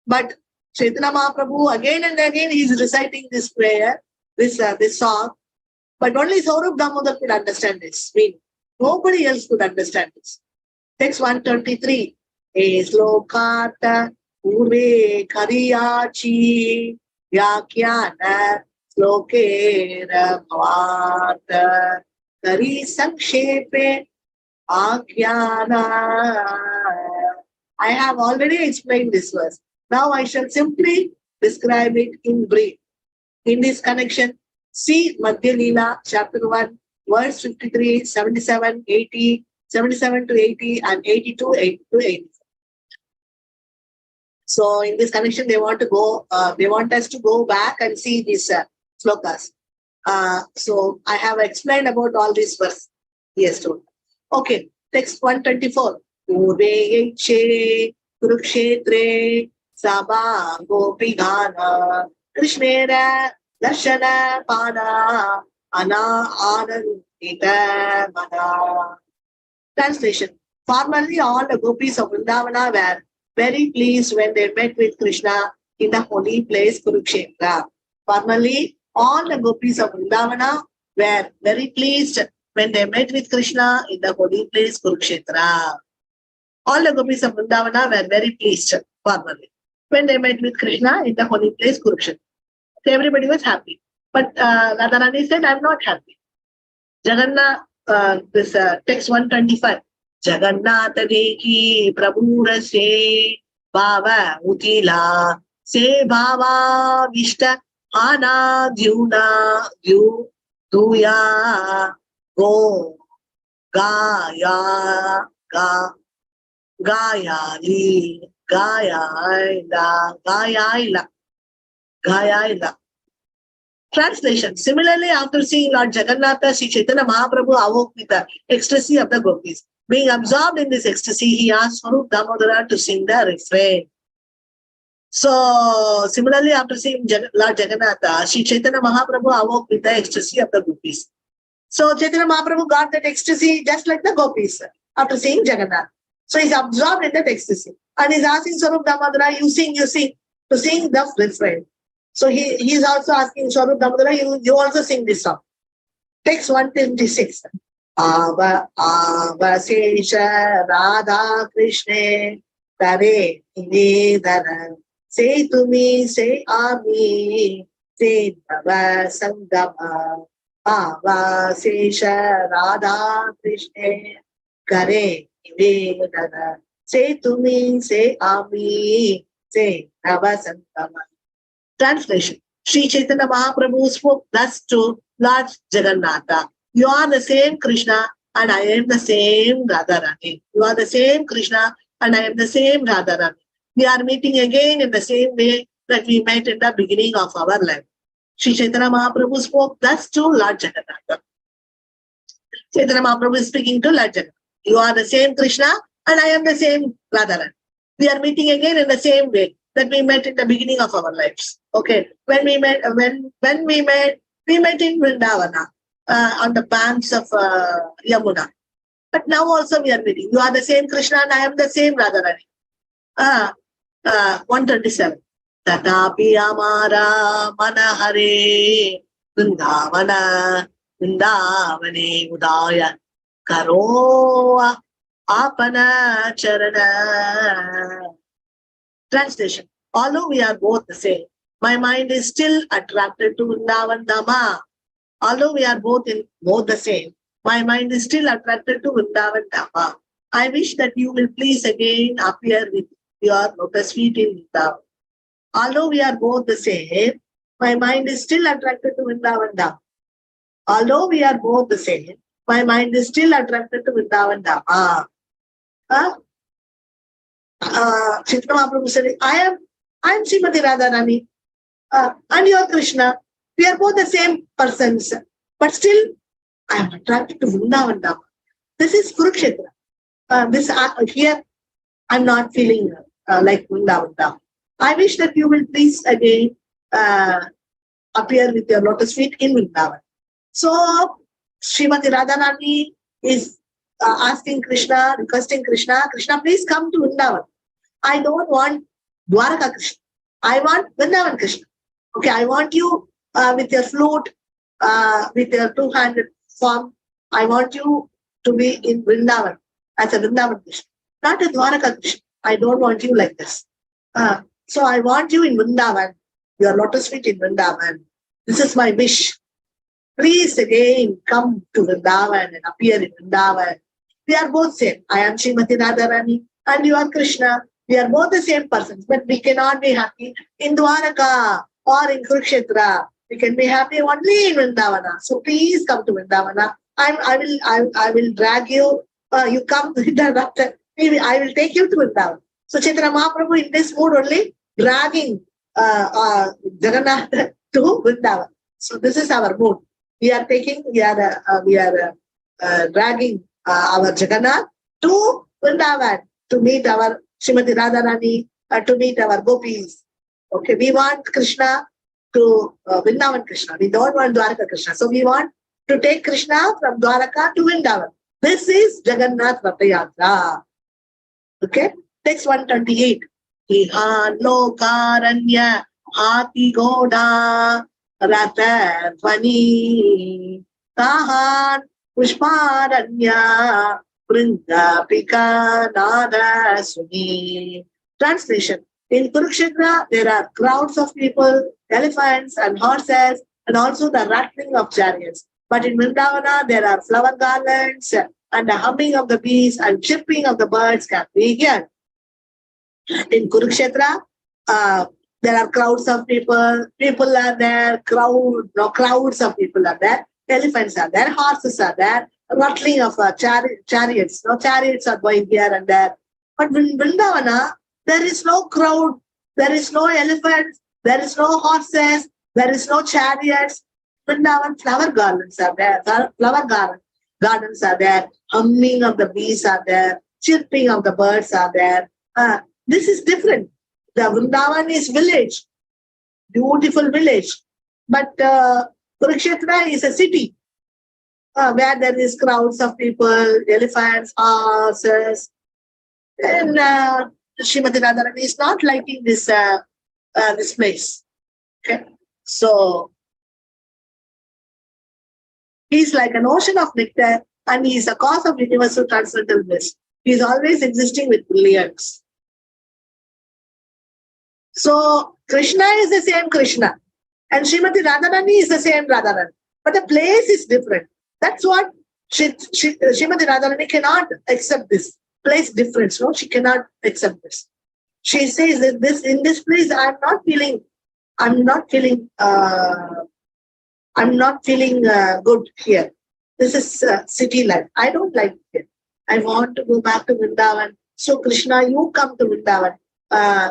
But Chaitanya Mahaprabhu again and again he is reciting this prayer, this song, but only Swarup Damodar could understand this meaning. Nobody else could understand this. Text 133. Slokata Urve Kariyachi Vyakyana Slokera Bhavata Kari Sankshepe Akyana. I have already explained this verse. Now I shall simply describe it in brief. In this connection, see Madhya Leela, chapter 1, verse 53, 77, 80, 77 to 80, and 82, 80 to 80. So in this connection, they want us to go back and see these slokas. So I have explained about all these verses. Yes, too. Okay, text 124. Ure Yeche Kurukshetre Sabha Gopigana Krishnera Darshana Pada Ana Anandita Mana. Translation. Formerly, all the gopis of Vrindavana were very pleased when they met with Krishna in the holy place Kurukshetra. Formerly, all the gopis of Vrindavana were very pleased when they met with Krishna in the holy place Kurukshetra. All the gopis of Vrindavana were very pleased formerly when they met with Krishna in the holy place Kurukshetra. So everybody was happy. But Radharani said, I'm not happy. Jagannath, this text 125. Jagannath Deki Prabhu Se Bhava Utila Se Bhava Vishta Ana Dyuna Duya Go Gaya Ga Gayali Gayaila. Translation. Similarly, after seeing Lord Jagannatha, Sri Chaitanya Mahaprabhu awoke with the ecstasy of the gopis. Being absorbed in this ecstasy, he asked Swarup Damodara to sing the refrain. So, similarly, after seeing Lord Jagannatha, Sri Chaitanya Mahaprabhu awoke with the ecstasy of the gopis. So, Chaitanya Mahaprabhu got that ecstasy just like the gopis after seeing Jagannath. So, he's absorbed in that ecstasy. And he's asking Swarup Damodara, you sing, to sing the refrain. So he's also asking Swarup Damodara, you also sing this song. Text 126. Ava Sesha Radha Krishna Tare Nivedana. Say to me, say Ami, say Tava Sangama. Ava Sesha Radha Krishna Kare Nivedana. Say to me, say Ami, say Tava Sangama. Translation. Sri Chaitanya Mahaprabhu spoke thus to Lord Jagannatha. You are the same Krishna and I am the same Radharani. You are the same Krishna and I am the same Radharani. We are meeting again in the same way that we met in the beginning of our life. Sri Chaitanya Mahaprabhu spoke thus to Lord Jagannatha. Chaitanya Mahaprabhu is speaking to Lord Jagannatha. You are the same Krishna and I am the same Radharani. We are meeting again in the same way that we met in the beginning of our lives. Okay, when we met in Vrindavana on the banks of Yamuna. But now also we are meeting. You are the same Krishna and I am the same Radharani. 127. Tatapi amara manahare Vrindavane udaya karo apana charana. Translation. Although we are both the same, my mind is still attracted to Vrindavan Dhama. Although we are both the same, my mind is still attracted to Vrindavan Dhama. I wish that you will please again appear with your lotus feet in Vrindavan. Although we are both the same, my mind is still attracted to Vrindavan Dhama. Although we are both the same, my mind is still attracted to Vrindavan Dhama. Chaitanya Mahaprabhu said, I am Srimati Radharani and you are Krishna. We are both the same persons, but still I am attracted to Vrindavan Dhama. This is Kurukshetra. Here I am not feeling like Vrindavan Dhama. I wish that you will please again appear with your lotus feet in Vrindavan. So Srimati Radharani is asking Krishna, requesting Krishna, Krishna, please come to Vrindavan. I don't want Dwaraka Krishna. I want Vrindavan Krishna. Okay, I want you with your flute, with your two-handed form. I want you to be in Vrindavan as a Vrindavan Krishna, not a Dwaraka Krishna. I don't want you like this. So I want you in Vrindavan, your lotus feet in Vrindavan. This is my wish. Please again come to Vrindavan and appear in Vrindavan. We are both same. I am Srimati Radharani and you are Krishna. We are both the same persons, but we cannot be happy in Dwaraka or in Kurukshetra. We can be happy only in Vrindavana. So please come to Vrindavana. I will drag you. You come to Vrindavana. I will take you to Vrindavan. So Chaitanya Mahaprabhu in this mood only dragging Jagannath to Vrindavan. So this is our mood. We are dragging our Jagannath to Vrindavan to meet our Srimati Radharani, to meet our gopis. Okay, we want Krishna to Vrindavan Krishna. We don't want Dwaraka Krishna. So we want to take Krishna from Dwaraka to Vrindavan. This is Jagannath Ratha Yatra. Okay, text 128. Ihan lokaranya ati goda Ratha Vani Tahan Pushparanya Vrindapika Nada Suni. Translation. In Kurukshetra, there are crowds of people, elephants and horses, and also the rattling of chariots. But in Vrindavana, there are flower garlands and the humming of the bees and chirping of the birds can be heard. In Kurukshetra, there are crowds of people, people are there, crowds of people are there, elephants are there, horses are there, rattling of chariots. Chariots are going here and there. But in Vrindavana, there is no crowd, there is no elephants, there is no horses, there is no chariots. Vrindavan, flower garlands are there, gardens are there, humming of the bees are there, chirping of the birds are there. This is different. The Vrindavan is village, beautiful village. But Kurukshetra is a city where there is crowds of people, elephants, horses. And Srimati Radharani is not liking this this place. Okay, so he is like an ocean of nectar, and he is the cause of universal transcendental bliss. He is always existing with brilliance. So Krishna is the same Krishna, and Srimati Radharani is the same Radharani, but the place is different. That's what Srimati Radharani cannot accept this. Place difference, no, she cannot accept this. She says that in this place I'm not feeling good here. This is city life. I don't like it. I want to go back to Vrindavan. So Krishna, you come to Vrindavan.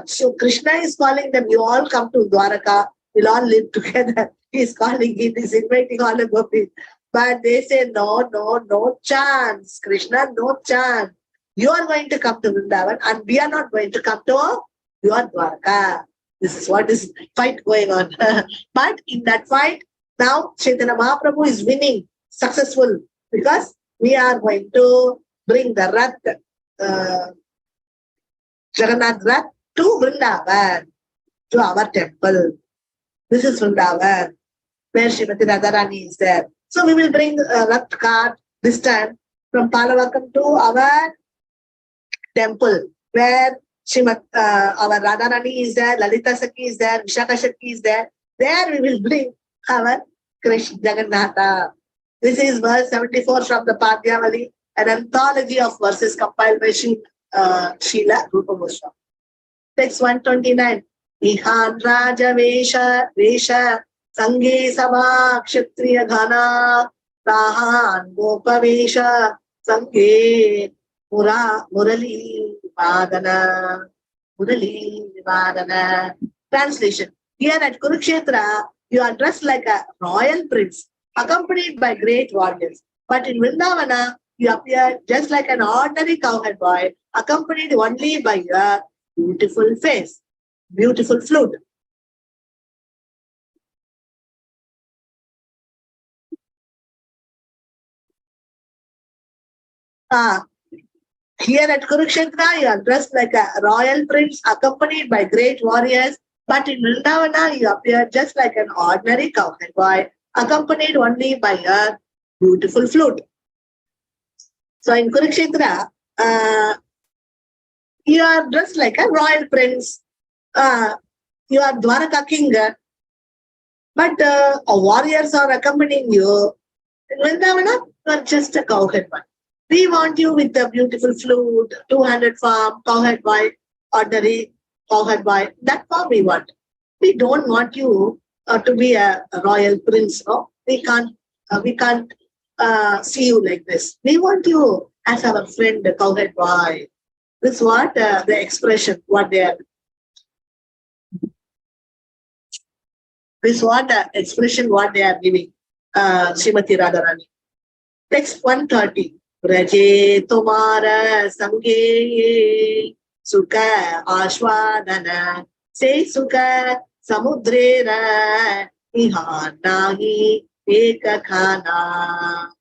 So Krishna is calling them, you all come to Dwaraka, we'll all live together. He's calling, he is inviting all the gopis. But they say, no chance. Krishna, no chance. You are going to come to Vrindavan and we are not going to come to your Dwaraka. This is what is fight going on. But in that fight, now Chaitanya Mahaprabhu is winning, successful, because we are going to bring the Rath, Jagannath Rath to Vrindavan, to our temple. This is Vrindavan, where Srimati Radharani is there. So we will bring a Rath cart this time from Palavakam to our temple, where our Radharani is there, Lalita Sakhi is there, Vishaka Shakti is there. There we will bring our Krishna Jagannatha. This is verse 74 from the Padyavali, an anthology of verses compiled by Srila Rupa Goswami. Text 129. Ihan Raja Vesha Sange Sabha Kshatriya Ghana Tahan Gopa Vesha Sange Murali Vadana. Translation. Here at Kurukshetra, you are dressed like a royal prince, accompanied by great warriors. But in Vrindavana, you appear just like an ordinary cowherd boy, accompanied only by your beautiful face. beautiful flute. Here at Kurukshetra, you are dressed like a royal prince accompanied by great warriors, but in Vrindavana, you appear just like an ordinary cowherd boy, accompanied only by a beautiful flute. So in Kurukshetra, you are dressed like a royal prince. You are Dwaraka king, but warriors are accompanying you. In Vrindavana, you are just a cowherd boy. We want you with the beautiful flute, 200 farm, cowherd boy, ordinary cowherd boy. That form we want. We don't want you to be a royal prince. No, we can't. We can't see you like this. We want you as our friend, the cowherd boy. This is what the expression, what they are. This is what the expression, what they are giving. Srimati Radharani. Text 130. Raje tumara sange sukha ashwadana se sukha samudrera ihan nahi ekakhana.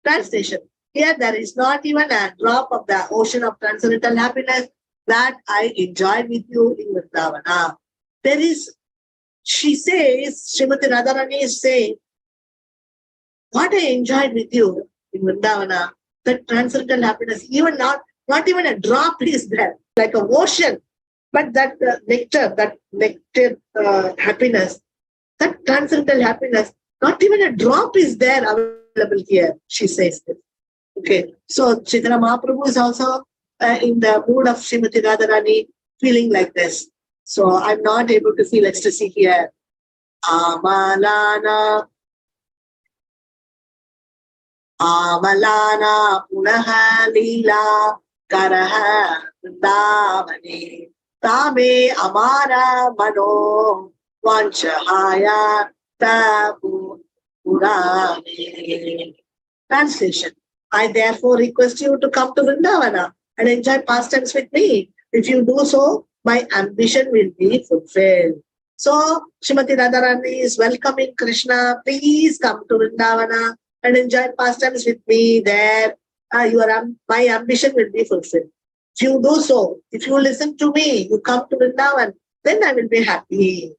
Translation. Here there is not even a drop of the ocean of transcendental happiness that I enjoyed with you in Vrindavana. There is, she says, Srimati Radharani is saying, what I enjoyed with you in Vrindavana, that transcendental happiness, even not even a drop is there, like a ocean, but that nectar happiness, that transcendental happiness, not even a drop is there available here, she says this. Okay, so Chaitanya Mahaprabhu is also in the mood of Srimati Radharani, feeling like this. So I'm not able to feel ecstasy here. Amalana punaha lila karaha vrindavane tame amara mano vanchahaya tapu purane. Translation. I therefore request you to come to Vrindavana and enjoy pastimes with me. If you do so, my ambition will be fulfilled. So, Srimati Radharani is welcoming Krishna. Please come to Vrindavana and enjoy pastimes with me there. My ambition will be fulfilled. If you do so, if you listen to me, you come to Vrindavan, then I will be happy.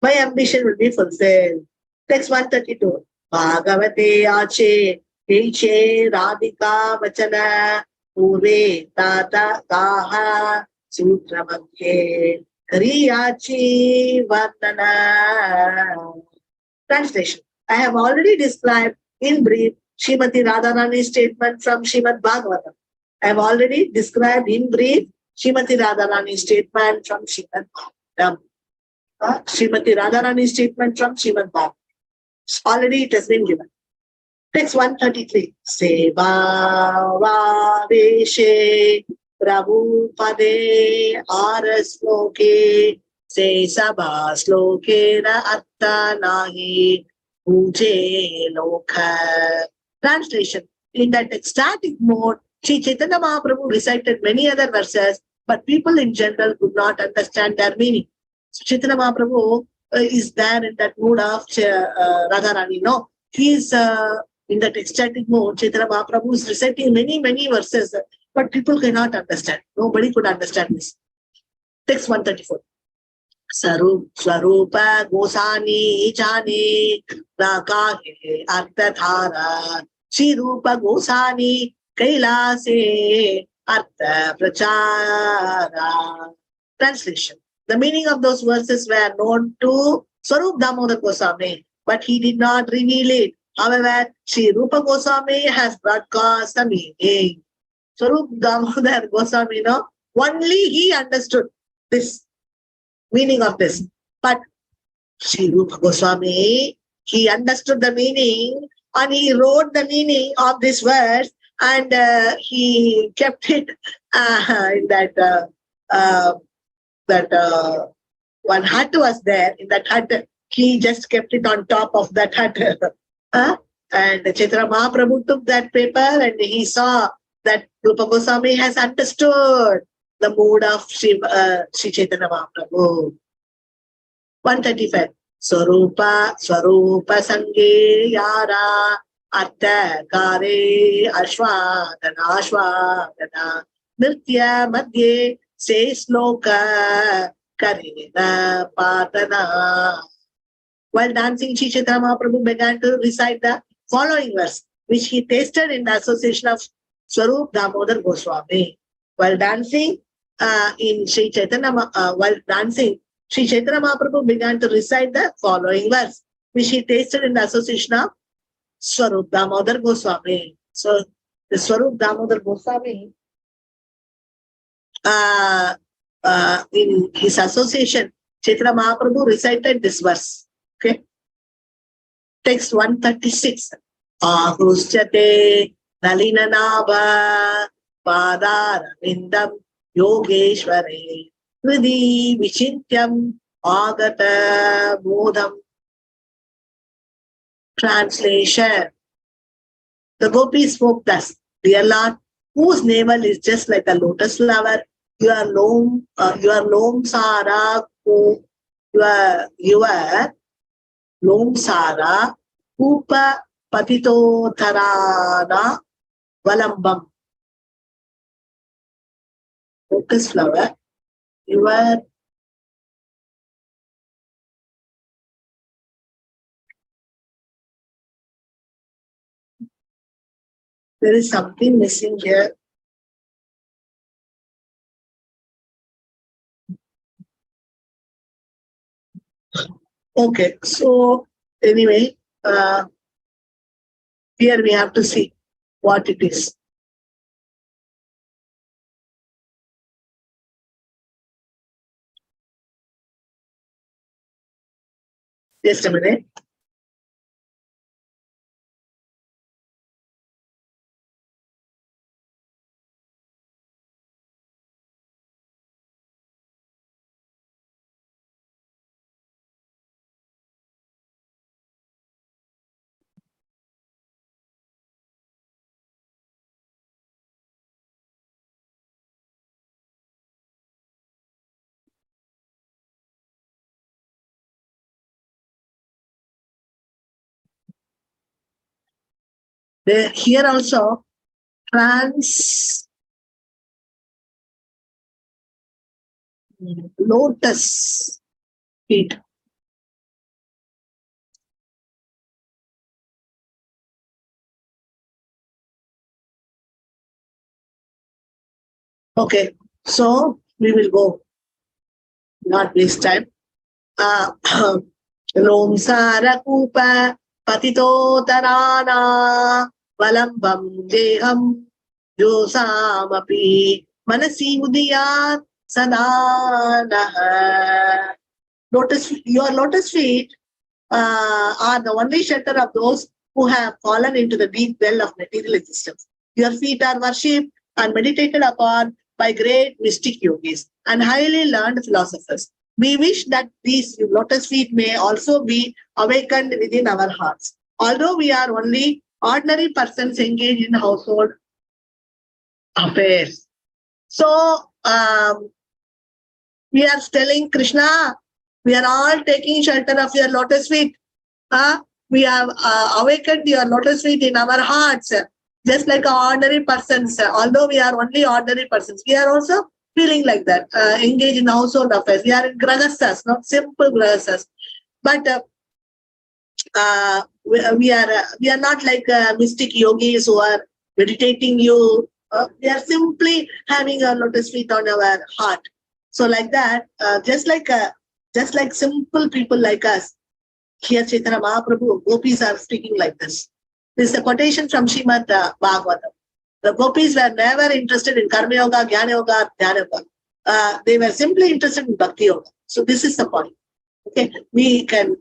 My ambition will be fulfilled. Text 132. Bhagavate Ache Hiche Radhika Vachana Pure Tata Gaha Sutra Madhye Kariyachi Vandana. Translation. I have already described in brief Srimati Radharani's statement from Srimad Bhagavatam. I have already described in brief Srimati Radharani's statement from Srimad Bhagavatam. Srimati Radharani's statement from Srimad Bhagavatam. Already it has been given. Text 133. Seva Vaveshe Prabhupade Arasloke Se Sabha Slokena Atta Nahi Uje Lokha. Translation. In that ecstatic mode, Sri Chaitanya Mahaprabhu recited many other verses, but people in general could not understand their meaning. So Chaitanya Mahaprabhu is there in that mood of Radharani. No, he is in that ecstatic mode. Chaitanya Mahaprabhu is reciting many verses, but people cannot understand. Nobody could understand this. Text 134. Swarupa Gosani Jani Rakahe Arthathara Shri Rupa Gosani Kailase Artha Prachara. Translation. The meaning of those verses were known to Swarup Damodar Goswami, but he did not reveal it. However, Shri Rupa Goswami has broadcast the meaning. Swarup Damodar Goswami, only he understood this meaning of this. But Shri Rupa Goswami, he understood the meaning and he wrote the meaning of this verse and he kept it in that one hut was there. In that hut, he just kept it on top of that hut. And Chaitanya Mahaprabhu took that paper and he saw that Rupa Goswami has understood the mood of Sri Chaitanya Mahaprabhu. 135. Swarupa Sange Yara Artha Kare Ashwadana Nritya Madhye Se Sloka Karina Patana. While dancing, Sri Chaitanya Mahaprabhu began to recite the following verse, which he tasted in the association of Swarup Damodar Goswami. While dancing, Sri Chaitanya Mahaprabhu began to recite the following verse, which he tasted in the association of Swarup Damodar Goswami. So, the Swarup Damodar Goswami, in his association, Chaitanya Mahaprabhu recited this verse. Okay. Text 136. Ahuschate Nalinanabha Padaravindam Yogeshware Hridi Vichintyam Agata Bodham. Translation. The gopis spoke thus, Dear Lord, whose navel is just like a lotus flower, your loam sara, your loam sara, upa patito tharana valambam. Lotus flower, your there is something missing here. Okay, so anyway, here we have to see what it is. Just a minute. Here also, lotus feet. Okay, so we will go. Not waste time. Lom Sara Kupa Patito Tarana Valambam Deham Josamapi Manasi Udiyat Sadanaha. Your lotus feet are the only shelter of those who have fallen into the deep well of material existence. Your feet are worshipped and meditated upon by great mystic yogis and highly learned philosophers. We wish that these lotus feet may also be awakened within our hearts. Although we are only ordinary persons engaged in household affairs. So, we are telling Krishna, we are all taking shelter of your lotus feet. We have awakened your lotus feet in our hearts, just like ordinary persons. Although we are only ordinary persons, we are also feeling like that, engaged in household affairs. We are in grahasthas, not simple grahasthas. But we are not like mystic yogis who are meditating you. We are simply having a lotus feet on our heart. So like that, just like simple people like us, here Chaitanya Mahaprabhu, gopis are speaking like this. This is a quotation from Srimad Bhagavatam. The gopis were never interested in Karma Yoga, Jnana Yoga, Dhyana Yoga. They were simply interested in Bhakti Yoga. So this is the point. Okay, we can,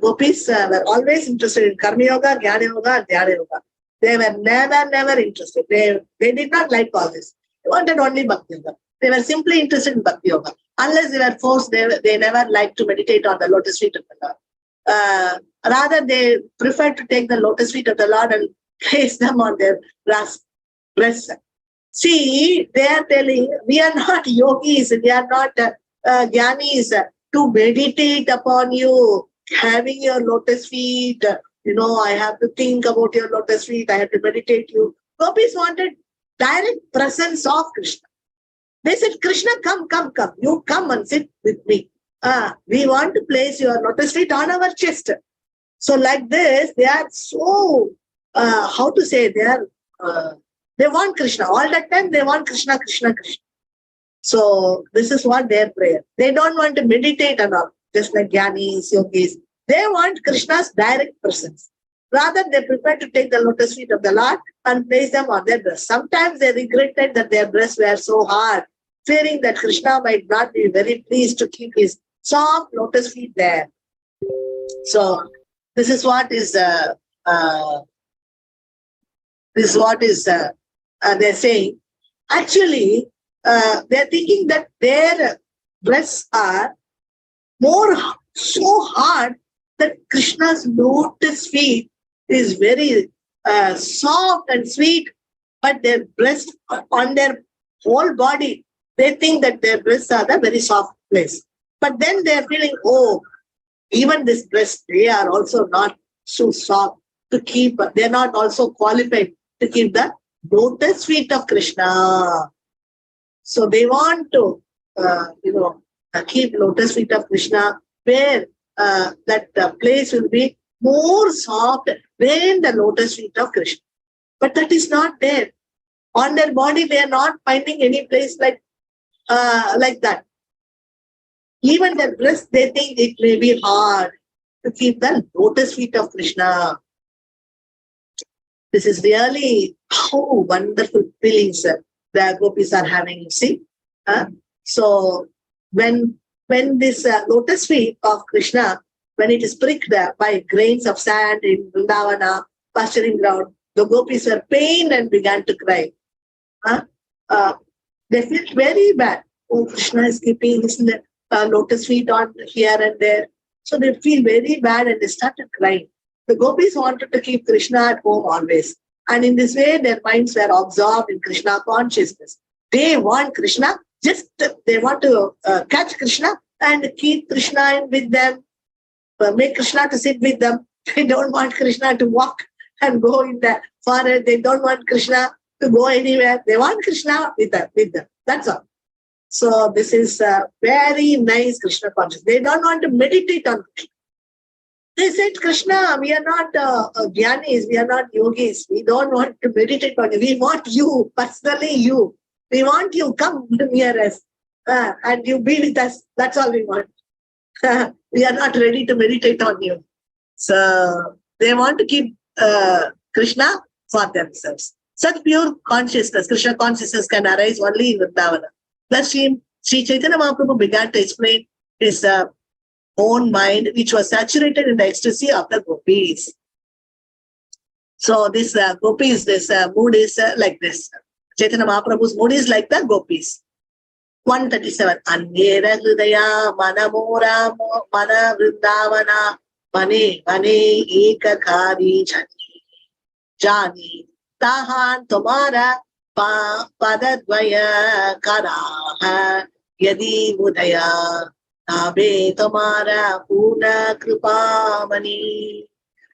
gopis were always interested in Karma Yoga, Jnana Yoga, and Dhyana Yoga. They were never interested. They did not like all this. They wanted only Bhakti Yoga. They were simply interested in Bhakti Yoga. Unless they were forced, they never liked to meditate on the lotus feet of the Lord. Rather, they preferred to take the lotus feet of the Lord and place them on their breasts. See, they are telling, we are not yogis, we are not jnanis to meditate upon you, having your lotus feet. I have to think about your lotus feet. I have to meditate you. Gopis wanted direct presence of Krishna. They said, Krishna, come, come, come. You come and sit with me. We want to place your lotus feet on our chest. So like this, they are so, how to say, they want Krishna. All that time, they want Krishna, Krishna, Krishna. So this is what their prayer. They don't want to meditate and all, just like Gyanis, Yogis. They want Krishna's direct presence. Rather, they prefer to take the lotus feet of the Lord and place them on their breast. Sometimes they regretted that their breasts were so hard, fearing that Krishna might not be very pleased to keep his soft lotus feet there. So this is what is they're saying. Actually, they're thinking that their breasts are so hard that Krishna's lotus feet is very soft and sweet, but their breast on their whole body, they think that their breasts are the very soft place. But then they're feeling, oh, even this breast, they are also not so soft to keep. They're not also qualified to keep the lotus feet of Krishna. So they want to, keep lotus feet of Krishna where that place will be more soft than the lotus feet of Krishna. But that is not there. On their body, they are not finding any place like that. Even their breast, they think it may be hard to keep the lotus feet of Krishna. This is really how wonderful feelings the gopis are having, you see. So when this lotus feet of Krishna, when it is pricked by grains of sand in Vrindavana, pasturing ground, the gopis were pained and began to cry. They felt very bad. Oh, Krishna is keeping his lotus feet on here and there. So they feel very bad and they started crying. The gopis wanted to keep Krishna at home always. And in this way, their minds were absorbed in Krishna consciousness. They want Krishna, they want to catch Krishna and keep Krishna with them, make Krishna to sit with them. They don't want Krishna to walk and go in the forest. They don't want Krishna to go anywhere. They want Krishna with them. That's all. So this is a very nice Krishna consciousness. They don't want to meditate on Krishna. They said, Krishna, we are not Gyanis, we are not yogis. We don't want to meditate on you. We want you, personally you. We want you, come near us and you be with us. That's all we want. We are not ready to meditate on you. So they want to keep Krishna for themselves. Such pure consciousness, Krishna consciousness can arise only in Vrindavana. Thus, Sri Chaitanya Mahaprabhu began to explain his own mind, which was saturated in the ecstasy of the gopis. So this gopis, this mood is like this. Chaitanya Mahaprabhu's mood is like the gopis. 137. Anyera hridaya manamora mana vrindavana mane eka khari jani tahan tumara padadvaya karaha yadi mudaya tabe tumara puna kripamani.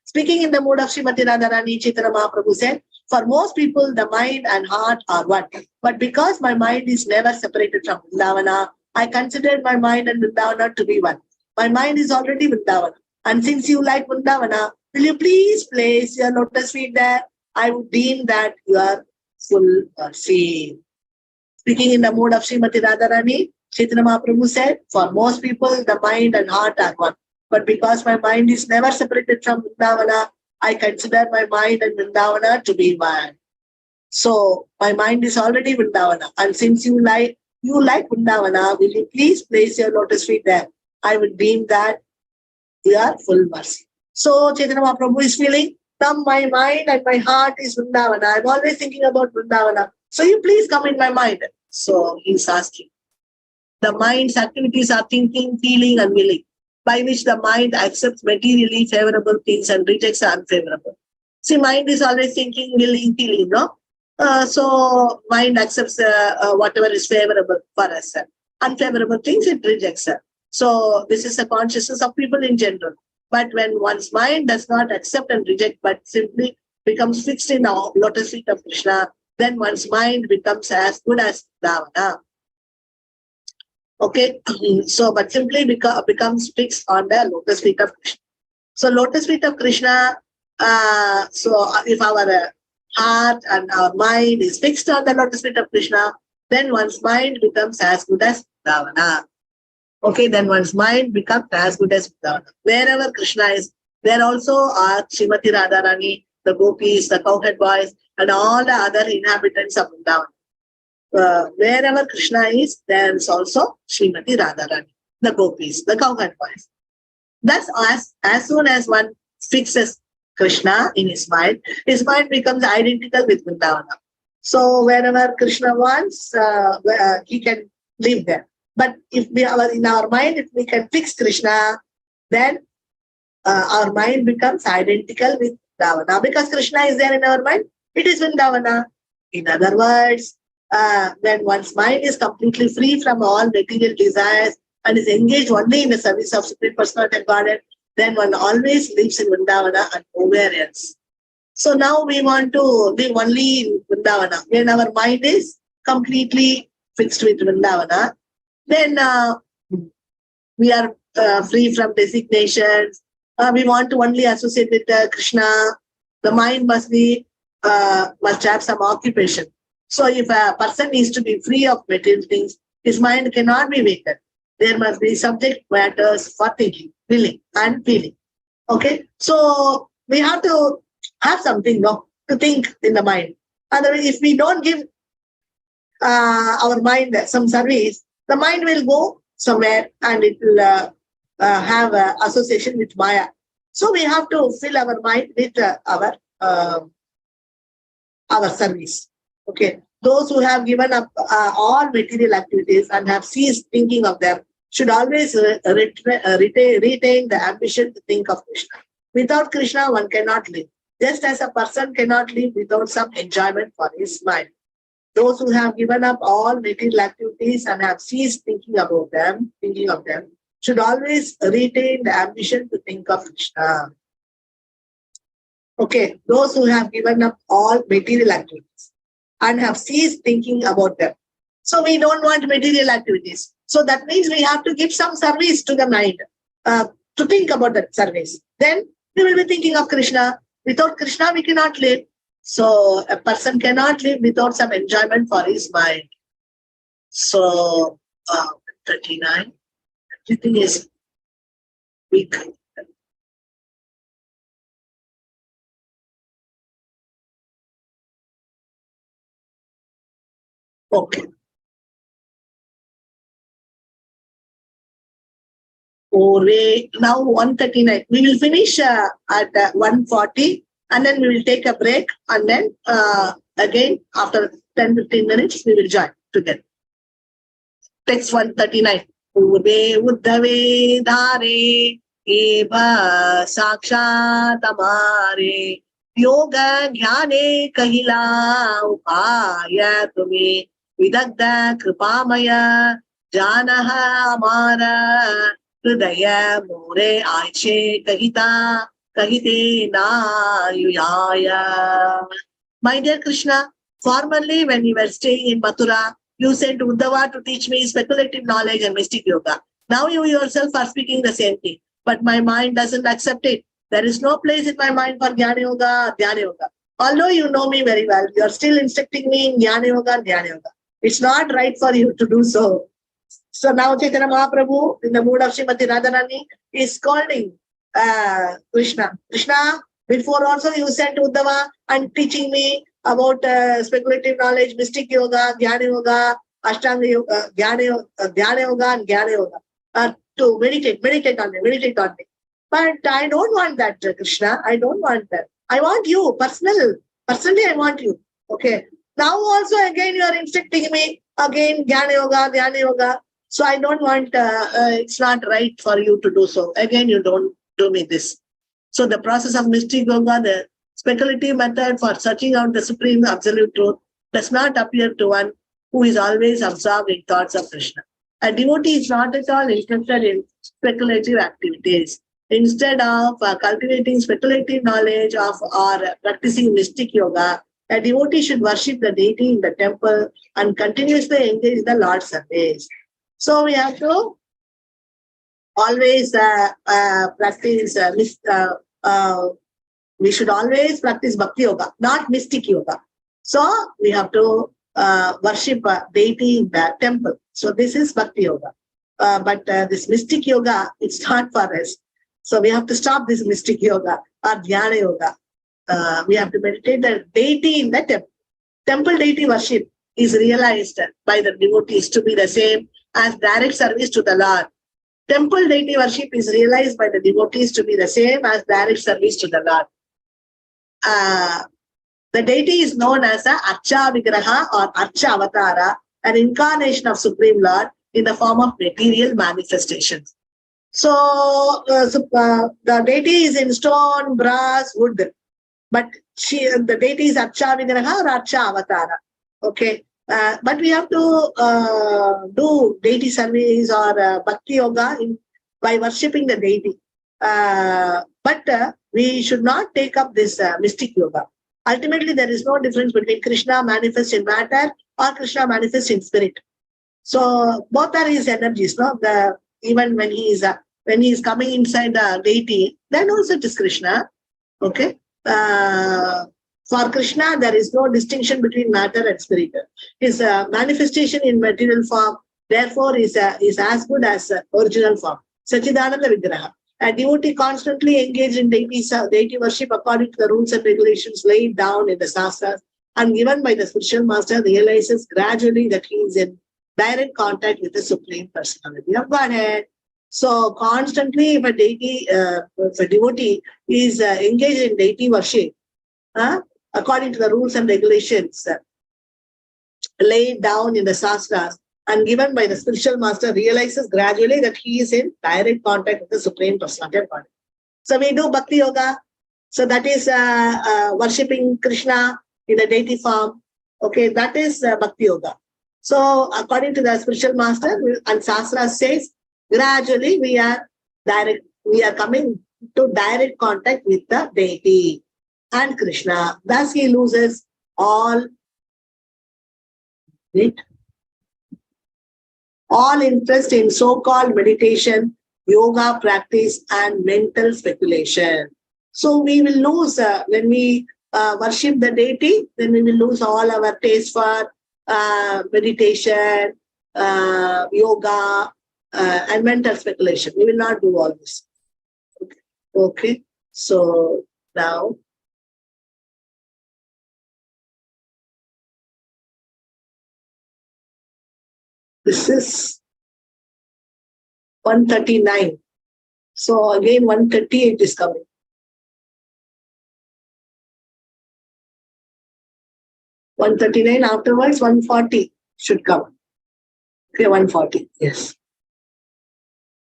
Speaking in the mood of Srimati Radharani, Chaitanya Mahaprabhu said, for most people, the mind and heart are one. But because my mind is never separated from Vrindavana, I consider my mind and Vrindavana to be one. My mind is already Vrindavana. And since you like Vrindavana, will you please place your lotus feet there? I would deem that you are full faith. Speaking in the mood of Srimati Radharani, Chaitanya Mahaprabhu said, for most people, the mind and heart are one. But because my mind is never separated from Vrindavana, I consider my mind and Vrindavana to be one. So my mind is already Vrindavana. And since you like Vrindavana, will you please place your lotus feet there? I would deem that you are full mercy. So Chaitanya Mahaprabhu is feeling, come, my mind and my heart is Vrindavana. I'm always thinking about Vrindavana. So you please come in my mind. So he's asking. The mind's activities are thinking, feeling, and willing, by which the mind accepts materially favorable things and rejects unfavorable. See, mind is always thinking, willing, feeling, no? So mind accepts whatever is favorable for us. Unfavorable things, it rejects. So this is a consciousness of people in general. But when one's mind does not accept and reject, but simply becomes fixed in the lotus feet of Krishna, then one's mind becomes as good as Dhavana. Okay, so but simply becomes fixed on the lotus feet of Krishna. So lotus feet of Krishna, so if our heart and our mind is fixed on the lotus feet of Krishna, then one's mind becomes as good as Dhavana. Okay, then one's mind becomes as good as Vrindavan. Wherever Krishna is, there also are Srimati Radharani, the gopis, the cowhead boys, and all the other inhabitants of Vrindavan. Wherever Krishna is, there is also Srimati Radharani, the gopis, the cowhead boys. Thus, as soon as one fixes Krishna in his mind becomes identical with Vrindavana. So wherever Krishna wants, he can live there. But if we are in our mind, if we can fix Krishna, then our mind becomes identical with Vrindavana. Because Krishna is there in our mind, it is Vrindavana. In other words, when one's mind is completely free from all material desires and is engaged only in the service of Supreme Personality of Godhead, then one always lives in Vrindavana and nowhere else. So now we want to live only in Vrindavana. When our mind is completely fixed with Vrindavana, then we are free from designations. We want to only associate with Krishna. The mind must have some occupation. So if a person needs to be free of material things, his mind cannot be vacant. There must be subject matters for thinking, willing, and feeling. Okay, so we have to have something to think in the mind. Otherwise, if we don't give our mind some service, the mind will go somewhere and it will have association with Maya. So we have to fill our mind with our service. Okay, those who have given up all material activities and have ceased thinking of them should always retain the ambition to think of Krishna. Without Krishna, one cannot live. Just as a person cannot live without some enjoyment for his mind. Those who have given up all material activities and have ceased thinking of them, should always retain the ambition to think of Krishna. Okay, those who have given up all material activities and have ceased thinking about them. So we don't want material activities. So that means we have to give some service to the mind to think about that service. Then we will be thinking of Krishna. Without Krishna, we cannot live. So a person cannot live without some enjoyment for his mind. So 39, everything is weak. Okay. Now 139. We will finish at 140 and then we will take a break and then again after 10-15 minutes we will join together. Text 139. Purve uddhave dhare eva sakshat amare yoga jnane kahila upaya tumi vidagda kripamaya janaha amara Hridaya more aiche kahita kahite na yuyaya. My dear Krishna, formerly when you were staying in Mathura, you sent Uddhava to teach me speculative knowledge and mystic yoga. Now you yourself are speaking the same thing, but my mind doesn't accept it. There is no place in my mind for Jnana Yoga, Dhyana Yoga. Although you know me very well, you are still instructing me in Jnana Yoga and Dhyana Yoga. It's not right for you to do so. So now Chaitanya Mahaprabhu, in the mood of Srimati Radharani, is calling Krishna. Krishna, before also you sent Uddhava and teaching me about speculative knowledge, mystic yoga, Dhyana Yoga, Ashtanga Yoga, Dhyana Yoga and Jnana Yoga. To meditate on me. But I don't want that, Krishna. I don't want that. I want you, personally I want you. Okay. Now also again you are instructing me again Jnana Yoga, Dhyana Yoga. So I don't want, it's not right for you to do so. Again, you don't do me this. So the process of mystic yoga, the speculative method for searching out the supreme absolute truth does not appear to one who is always absorbed in thoughts of Krishna. A devotee is not at all interested in speculative activities. Instead of cultivating speculative knowledge of or practicing mystic yoga, a devotee should worship the deity in the temple and continuously engage in the Lord's service. So we have to always practice we should always practice bhakti yoga, not mystic yoga. So we have to worship deity in the temple. So this is bhakti yoga. But this mystic yoga, it's not for us. So we have to stop this mystic yoga or dhyana yoga. We have to meditate the deity in the temple. Temple deity worship is realized by the devotees to be the same as direct service to the Lord. Temple deity worship is realized by the devotees to be the same as direct service to the Lord. The deity is known as a Archa Vigraha or Archa Avatara, an incarnation of Supreme Lord in the form of material manifestations. So, the deity is in stone, brass, wood, but the deity is Archa Vigraha or Archa Avatara. Okay. But we have to do deity service or bhakti yoga by worshipping the deity. But we should not take up this mystic yoga. Ultimately, there is no difference between Krishna manifest in matter or Krishna manifest in spirit. So both are his energies. No, even when he is coming inside the deity, then also it is Krishna. Okay. For Krishna, there is no distinction between matter and spirit. His manifestation in material form, therefore, is as good as original form. Sachidananda Vigraha. A devotee constantly engaged in deity worship according to the rules and regulations laid down in the Shastras and given by the spiritual master realizes gradually that he is in direct contact with the Supreme Personality of Godhead. So constantly, if a devotee is engaged in deity worship, according to the rules and regulations laid down in the Shastras and given by the spiritual master, realizes gradually that he is in direct contact with the Supreme Personality of Godhead. So we do Bhakti Yoga. So that is worshipping Krishna in the deity form. Okay, that is Bhakti Yoga. So according to the spiritual master and Shastra says, gradually we are coming to direct contact with the deity and Krishna. Thus he loses all interest in so-called meditation, yoga practice, and mental speculation. So we will lose when we worship the deity, then we will lose all our taste for meditation, yoga, and mental speculation. We will not do all this. Okay. So now, this is 139. So again, 138 is coming. (139) afterwards, 140 should come. Okay, 140. Yes.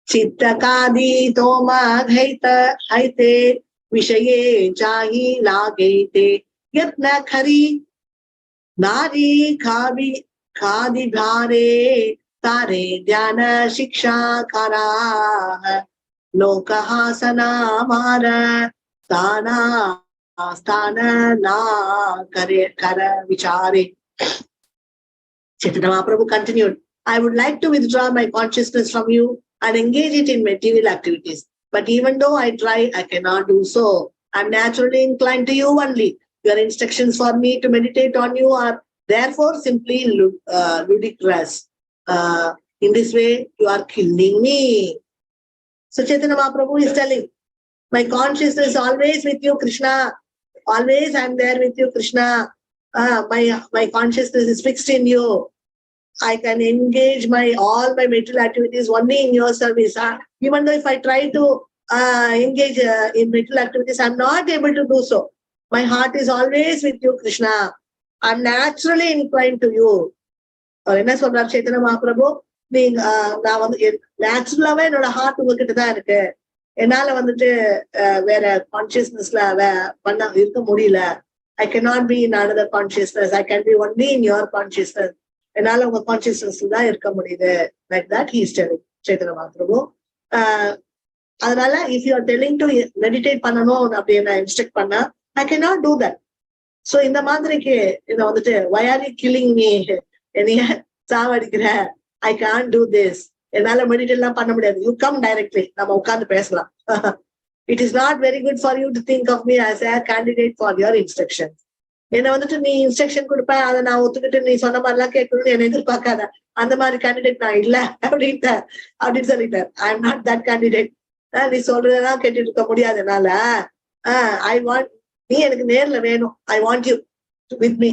Chittakadi toma haite vishaye jahi lagete yatna khari nari khadi bhare tare dhyana shiksha kara lokahasana mara stana asthana na kara vichare. Chaitanya Mahaprabhu continued, I would like to withdraw my consciousness from you and engage it in material activities. But even though I try, I cannot do so. I'm naturally inclined to you only. Your instructions for me to meditate on you are therefore simply ludicrous. In this way, you are killing me. So Chaitanya Mahaprabhu is telling, my consciousness is always with you, Krishna. Always I'm there with you, Krishna. My consciousness is fixed in you. I can engage all my material activities only in your service. Even though if I try to engage in material activities, I'm not able to do so. My heart is always with you, Krishna. I'm naturally inclined to you. என்ன சொல்றார் சைத்தன்ய மகாபிரபு, நீங்க நான் வந்து நேச்சுரலாவே என்னோட heart உங்ககிட்ட தான் இருக்கு. என்னால வந்துட்டு வேற கான்சியஸ்னஸ்ல இருக்க முடியல. I cannot be in another consciousness. I can be only in your consciousness. என்னால உங்க கான்சியஸ்னஸ் தான் இருக்க முடியுது. Like that he is telling Chaitanya Mahaprabhu. அதனால if you are telling to meditate பண்ணணும் அப்படின்னு இன்ஸ்ட்ரக்ட் பண்ணா I can not do that. So இந்த மாதிரிக்கு இதை வந்துட்டு why are you killing me, என்னைய சாவடிக்கிற, ஐ கான்ட் டூ திஸ், என்னால மெடிடேட் எல்லாம் பண்ண முடியாது, யூ கம் டைரக்ட்லி, நம்ம உட்கார்ந்து பேசலாம். It is not very good for you to think of me as a candidate for your instruction. என்ன வந்துட்டு நீ இன்ஸ்ட்ரக்ஷன் கொடுப்ப, அதை நான் ஒத்துக்கிட்டு நீ சொன்ன மாதிரி எல்லாம் கேட்கணும்னு என்ன எதிர்பார்க்காத, அந்த மாதிரி கேண்டிடேட் நான் இல்ல அப்படின்னு சொல்லிட்டார். ஐ எம் நாட் தட் கேண்டிடேட். நீ சொல்றதெல்லாம் கேட்டுட்டு இருக்க முடியாது என்னால. ஐ வாண்ட், நீ எனக்கு நேர்ல வேணும், I want you with me,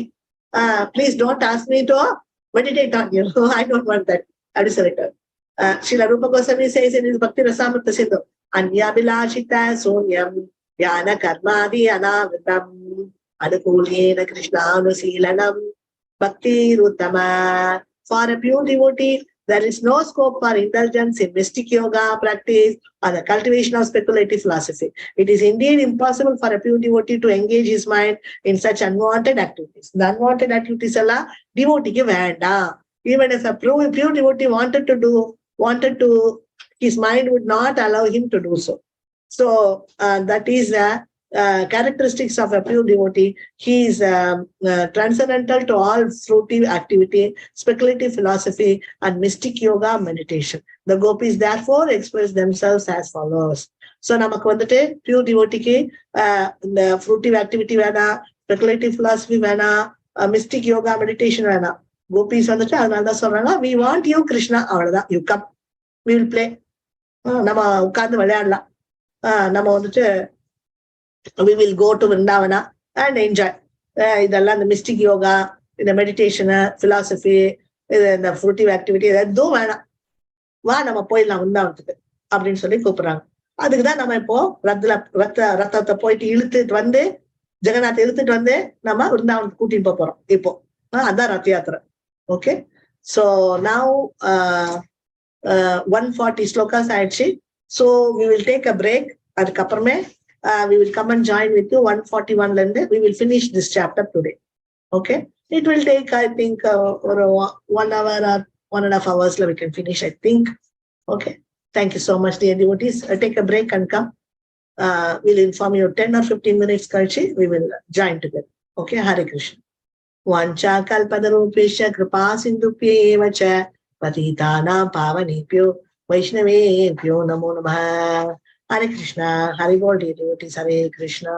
please don't ask me to meditate on you, I don't want that அப்படி சொல்லிட்டார். ஸ்ரீல ரூப கோஸ்வாமி says in his பக்தி ரசாமிர்த சிந்து, அன்யாபிலாஷித சூன்யம் ஞான கர்மாதி அனாவிருதம் அனுகூல்யேன கிருஷ்ணானுசீலனம் பக்திருத்தம. For a pure devotee, there is no scope for indulgence in mystic yoga practice or the cultivation of speculative philosophy. It is indeed impossible for a pure devotee to engage his mind in such unwanted activities. The unwanted activities alla devotee ke venda. Even if a pure devotee wanted to, his mind would not allow him to do so. So that is the characteristics of a pure devotee. He is transcendental to all fruitive activity, speculative philosophy, and mystic yoga meditation. The gopis therefore express themselves as follows. So நமக்கு வந்துட்டு pure devotee இந்த fruitive activity வேணாம், speculative philosophy வேணாம், mystic yoga meditation வேணாம். கோபிஸ் வந்துட்டு அதனால தான் சொல்றாங்க, we want you Krishna, அவ்வளவுதான், you come, we will play, நம்ம உட்கார்ந்து விளையாடலாம், நம்ம வந்துட்டு we will go to Vrindavana and enjoy. இதெல்லாம் இந்த மிஸ்டிக் யோகா, இந்த மெடிடேஷனு, பிலாசபி, இது இந்த ஃப்ரூட்டிவ் ஆக்டிவிட்டி எதுவும் வேணாம், வா நம்ம போயிடலாம் விருந்தாவனத்துக்கு அப்படின்னு சொல்லி கூப்பிடுறாங்க. அதுக்குதான் நம்ம இப்போ ரத்தத்தை போயிட்டு இழுத்துட்டு வந்து, ஜெகநாத் இழுத்துட்டு வந்து நம்ம விருந்தாவனத்துக்கு கூட்டிட்டு போறோம் இப்போ. அதான் ரத்த யாத்திரை. ஓகே, ஸோ நவ் 140 ஸ்லோகாஸ் ஆயிடுச்சு. So we will take a break. அதுக்கப்புறமே we will come and join with you 141 lende we will finish this chapter today. Okay, it will take I think or 1 hour or 1.5 hours we can finish, I think. Okay, thank you so much dear devotees. Take a break and come. We'll inform you 10 or 15 minutes kalchi we will join together. Okay, Hare Krishna. Vancha kalpadarupesha kripa sindhupye eva cha patitanam pavanebhyo vaishnavebhyo namo namah. Hare Krishna, Hare Bol dear devotees, Hare Krishna.